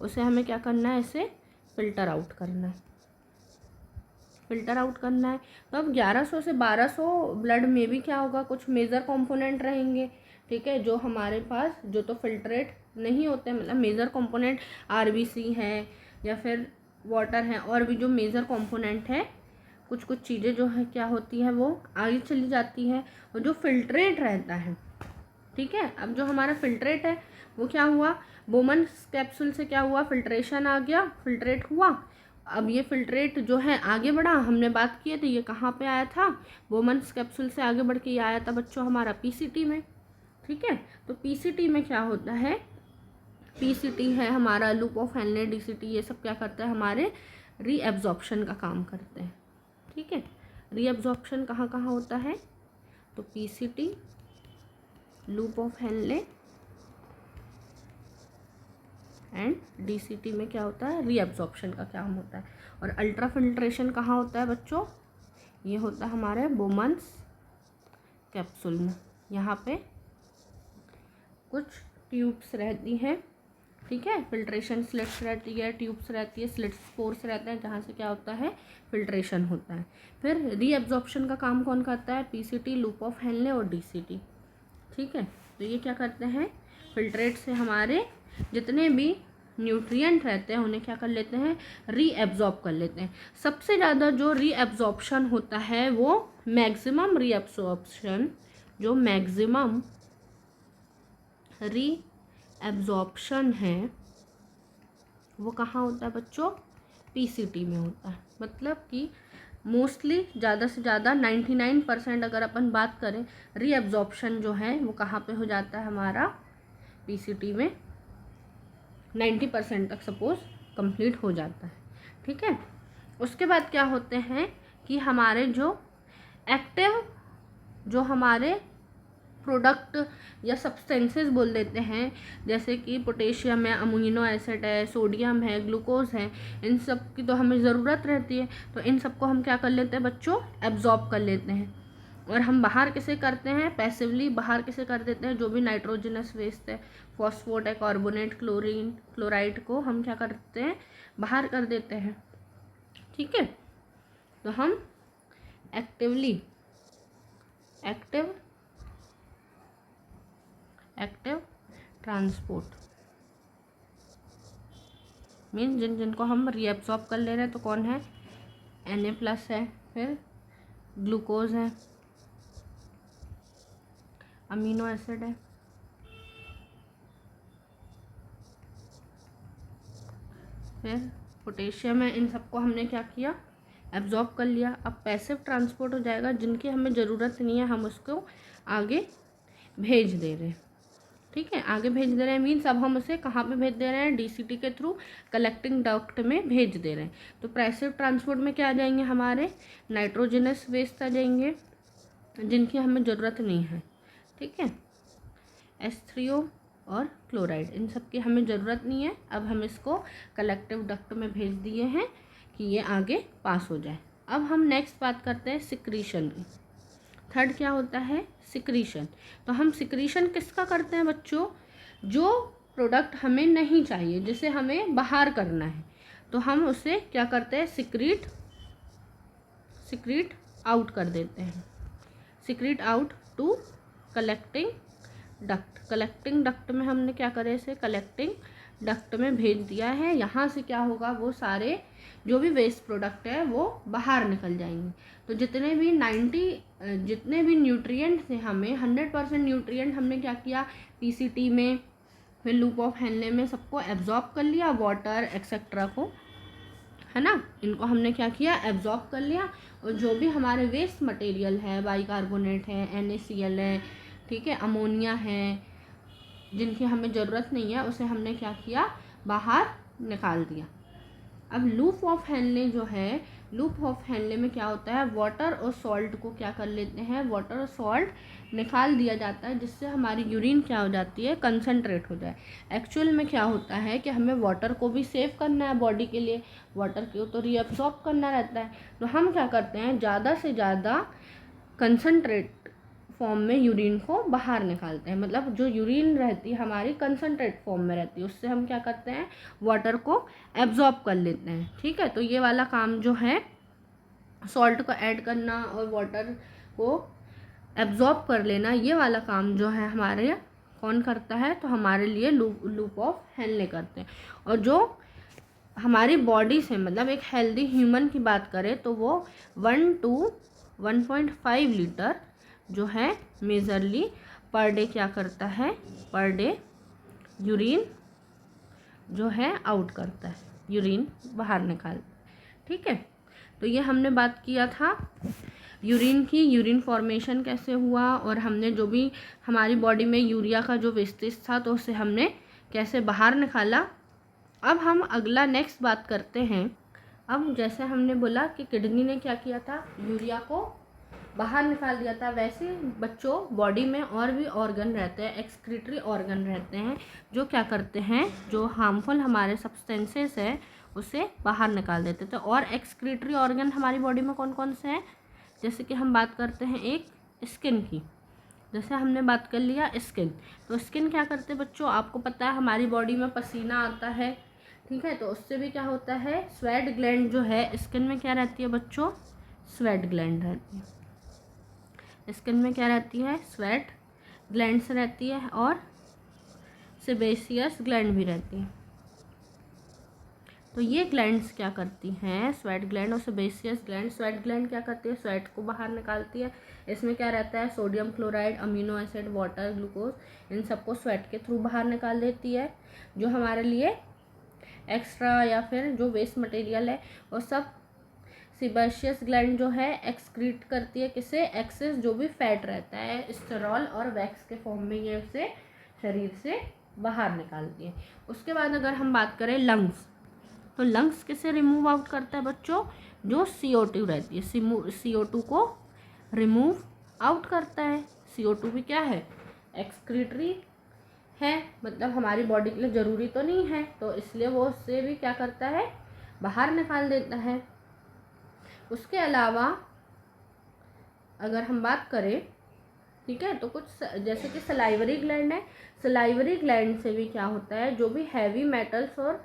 उसे हमें क्या करना है, इसे फिल्टर आउट करना है, फिल्टर आउट करना है। तो अब 1100 से 1200 ब्लड में भी क्या होगा, कुछ मेजर कंपोनेंट रहेंगे। ठीक है, जो हमारे पास जो तो फिल्ट्रेट नहीं होते, मतलब मेजर कंपोनेंट आरबीसी है या फिर वाटर है, और भी जो मेजर कंपोनेंट है कुछ कुछ चीज़ें जो है क्या होती है वो आगे चली जाती है। और जो फिल्ट्रेट रहता है, ठीक है, अब जो हमारा फिल्ट्रेट है वो क्या हुआ, बोमन कैप्सूल से क्या हुआ, फिल्ट्रेशन आ गया, फिल्ट्रेट हुआ। अब ये फिल्ट्रेट जो है आगे बढ़ा, हमने बात की थी ये कहाँ पे आया था, बोमन्स कैप्सूल से आगे बढ़ के ये आया था बच्चों हमारा पीसीटी में। ठीक है, तो पीसीटी में क्या होता है, पीसीटी है हमारा लूप ऑफ हेनले, डीसीटी, ये सब क्या करता है, हमारे रीएब्जॉर्प्शन का काम करते हैं। ठीक है, रीएब्जॉर्प्शन कहाँ कहाँ होता है, तो PCT, loop of Henley and DCT में क्या होता है, रीएब्जॉर्प्शन का काम होता है। और अल्ट्रा फिल्ट्रेशन कहाँ होता है बच्चों, ये होता है हमारे बोमन्स कैप्सूल में। यहाँ पे कुछ ट्यूब्स रहती हैं, ठीक है, फिल्ट्रेशन स्लिट्स रहती है, ट्यूब्स रहती है, स्लिट्स पोर्स रहते हैं जहाँ से क्या होता है, फिल्ट्रेशन होता है। फिर रीएब्जॉर्प्शन का काम कौन करता है, पीसीटी, लूप ऑफ हेनले और डीसीटी। ठीक है, तो ये क्या करते हैं, फिल्ट्रेट से हमारे जितने भी न्यूट्रिएंट रहते हैं उन्हें क्या कर लेते हैं, रीएब्जॉर्ब कर लेते हैं। सबसे ज़्यादा जो रीएब्जॉर्प्शन होता है वो मैक्सिमम रीएब्जॉर्प्शन, जो मैक्सिमम रीएब्जॉर्प्शन है वो कहाँ होता है बच्चों, पीसीटी में होता है। मतलब कि मोस्टली ज़्यादा से ज़्यादा 99% अगर अपन बात करें, रीएब्जॉर्प्शन जो है वो कहाँ पे हो जाता है हमारा, पीसीटी में 90% तक सपोज कंप्लीट हो जाता है। ठीक है, उसके बाद क्या होते हैं कि हमारे जो एक्टिव, जो हमारे प्रोडक्ट या सब्सटेंसेस बोल देते हैं, जैसे कि पोटेशियम है, अमीनो एसिड है, सोडियम है, ग्लूकोज है, इन सब की तो हमें ज़रूरत रहती है। तो इन सबको हम क्या कर लेते हैं बच्चों, एब्जॉर्ब कर लेते हैं। और हम बाहर किसे करते हैं, पैसिवली बाहर किसे कर देते हैं, जो भी नाइट्रोजनस वेस्ट है, फॉस्फोट है, कार्बोनेट, क्लोरीन, क्लोराइड को हम क्या करते हैं, बाहर कर देते हैं। ठीक है, तो हम एक्टिव ट्रांसपोर्ट मीन जिनको हम रीएब्सॉर्ब कर ले रहे हैं, तो कौन है, Na+ है, फिर ग्लूकोज है, अमीनो एसिड है, फिर पोटेशियम है, इन सबको हमने क्या किया, एब्जॉर्ब कर लिया। अब पैसिव ट्रांसपोर्ट हो जाएगा, जिनकी हमें ज़रूरत नहीं है हम उसको आगे भेज दे रहे हैं। ठीक है, आगे भेज दे रहे हैं मीन्स अब हम उसे कहाँ पे भेज दे रहे हैं, डीसीटी के थ्रू कलेक्टिंग डक्ट में भेज दे रहे हैं। तो पैसिव ट्रांसपोर्ट में क्या आ जाएंगे, हमारे नाइट्रोजनस वेस्ट आ जाएंगे जिनकी हमें ज़रूरत नहीं है। ठीक है, H3O और क्लोराइड, इन सब की हमें ज़रूरत नहीं है। अब हम इसको कलेक्टिव डक्ट में भेज दिए हैं कि ये आगे पास हो जाए। अब हम नेक्स्ट बात करते हैं सिक्रीशन की। थर्ड क्या होता है, सिक्रीशन। तो हम सिक्रीशन किसका करते हैं बच्चों, जो प्रोडक्ट हमें नहीं चाहिए, जिसे हमें बाहर करना है, तो हम उसे क्या करते हैं, सिक्रीट आउट कर देते हैं, secrete out to collecting duct. Collecting duct में हमने क्या करे, इसे कलेक्टिंग डक्ट में भेज दिया है। यहाँ से क्या होगा, वो सारे जो भी वेस्ट प्रोडक्ट है वो बाहर निकल जाएंगे। तो जितने भी न्यूट्रिएंट थे, हमें 100% न्यूट्रिएंट हमने क्या किया, पीसीटी में, फिर लूप ऑफ हेनले में सबको एब्जॉर्ब कर लिया, वाटर एक्सेट्रा को, है ना, इनको हमने क्या किया, एब्जॉर्ब कर लिया। और जो भी हमारे वेस्ट मटेरियल है, बाइकार्बोनेट है, NaCl है, ठीक है, अमोनिया है, जिनकी हमें ज़रूरत नहीं है, उसे हमने क्या किया, बाहर निकाल दिया। अब लूप ऑफ हेनले जो है, लूप ऑफ हेनले में क्या होता है, वाटर और सॉल्ट को क्या कर लेते हैं, वाटर और सॉल्ट निकाल दिया जाता है, जिससे हमारी यूरिन क्या हो जाती है, कंसनट्रेट हो जाए। एक्चुअल में क्या होता है कि हमें वाटर को भी सेव करना है बॉडी के लिए, वाटर को तो रीअब्सॉर्ब करना रहता है। तो हम क्या करते हैं, ज़्यादा से ज़्यादा कंसनट्रेट फॉर्म में यूरिन को बाहर निकालते हैं। मतलब जो यूरिन रहती है हमारी कंसनट्रेट फॉर्म में रहती है, उससे हम क्या करते हैं, वाटर को एब्जॉर्ब कर लेते हैं। ठीक है, तो ये वाला काम जो है, सॉल्ट को ऐड करना और वाटर को एब्जॉर्ब कर लेना, ये वाला काम जो है हमारे कौन करता है, तो हमारे लिए लूप ऑफ हेनले करते हैं। और जो हमारी बॉडी से मतलब एक हेल्दी ह्यूमन की बात करें तो वो 1 to 1.5 लीटर जो है मेजरली पर डे क्या करता है, पर डे यूरिन जो है आउट करता है, यूरिन बाहर निकालता है। ठीक है, तो ये हमने बात किया था यूरिन की, यूरिन फॉर्मेशन कैसे हुआ और हमने जो भी हमारी बॉडी में यूरिया का जो वेस्टेज था तो उसे हमने कैसे बाहर निकाला। अब हम अगला नेक्स्ट बात करते हैं। अब जैसे हमने बोला कि किडनी ने क्या किया था, यूरिया को बाहर निकाल दिया था, वैसे बच्चों बॉडी में और भी ऑर्गन रहते हैं, एक्सक्रीटरी ऑर्गन रहते हैं जो क्या करते हैं, जो हार्मफुल हमारे सब्सटेंसेस है उसे बाहर निकाल देते थे। और एक्सक्रीटरी ऑर्गन हमारी बॉडी में कौन कौन से हैं, जैसे कि हम बात करते हैं एक स्किन की, जैसे हमने बात कर लिया स्किन, तो स्किन क्या करते हैं बच्चों, आपको पता है हमारी बॉडी में पसीना आता है, ठीक है, तो उससे भी क्या होता है, स्वेट ग्लैंड जो है स्किन में क्या रहती है बच्चों, स्वेट ग्लैंड रहती है, स्किन में क्या रहती है, स्वेट ग्लैंड्स रहती है और सेबेशियस ग्लैंड भी रहती है। तो ये ग्लैंड्स क्या करती हैं, स्वेट ग्लैंड और सेबेशियस ग्लैंड, स्वेट ग्लैंड क्या करती है, स्वेट को बाहर निकालती है। इसमें क्या रहता है, sodium chloride, amino acid, water, glucose, इन सबको स्वेट के थ्रू बाहर निकाल देती है। जो हमारे लिए एक्स्ट्रा या फिर जो वेस्ट मटेरियल है वो सब सेबेशियस ग्लैंड जो है एक्सक्रीट करती है, किसे, एक्सेस जो भी फैट रहता है स्टेरॉल और वैक्स के फॉर्म में ये उसे शरीर से बाहर निकालती है। उसके बाद अगर हम बात करें लंग्स, तो लंग्स किसे रिमूव आउट करता है बच्चों, जो CO2 रहती है, CO2 को रिमूव आउट करता है। CO2 भी क्या है, एक्सक्रीटरी है, मतलब हमारी बॉडी के लिए ज़रूरी तो नहीं है, तो इसलिए वो उससे भी क्या करता है, बाहर निकाल देता है। उसके अलावा अगर हम बात करें, ठीक है, तो कुछ जैसे कि सलाइवरी ग्लैंड है, सलाइवरी ग्लैंड से भी क्या होता है, जो भी हैवी मेटल्स और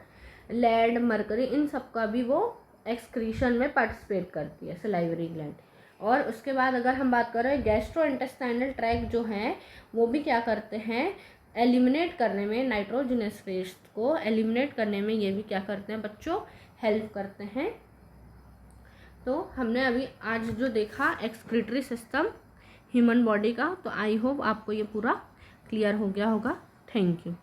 लेड, मरकरी, इन सब का भी वो एक्सक्रीशन में पार्टिसिपेट करती है सलाइवरी ग्लैंड। और उसके बाद अगर हम बात करें गैस्ट्रो इंटेस्टाइनल ट्रैक्ट जो हैं वो भी क्या करते हैं, एलिमिनेट करने में, नाइट्रोजनस वेस्ट को एलिमिनेट करने में ये भी क्या करते हैं बच्चों, हेल्प करते हैं। तो हमने अभी आज जो देखा एक्सक्रीटरी सिस्टम ह्यूमन बॉडी का, तो आई होप आपको ये पूरा क्लियर हो गया होगा। Thank you.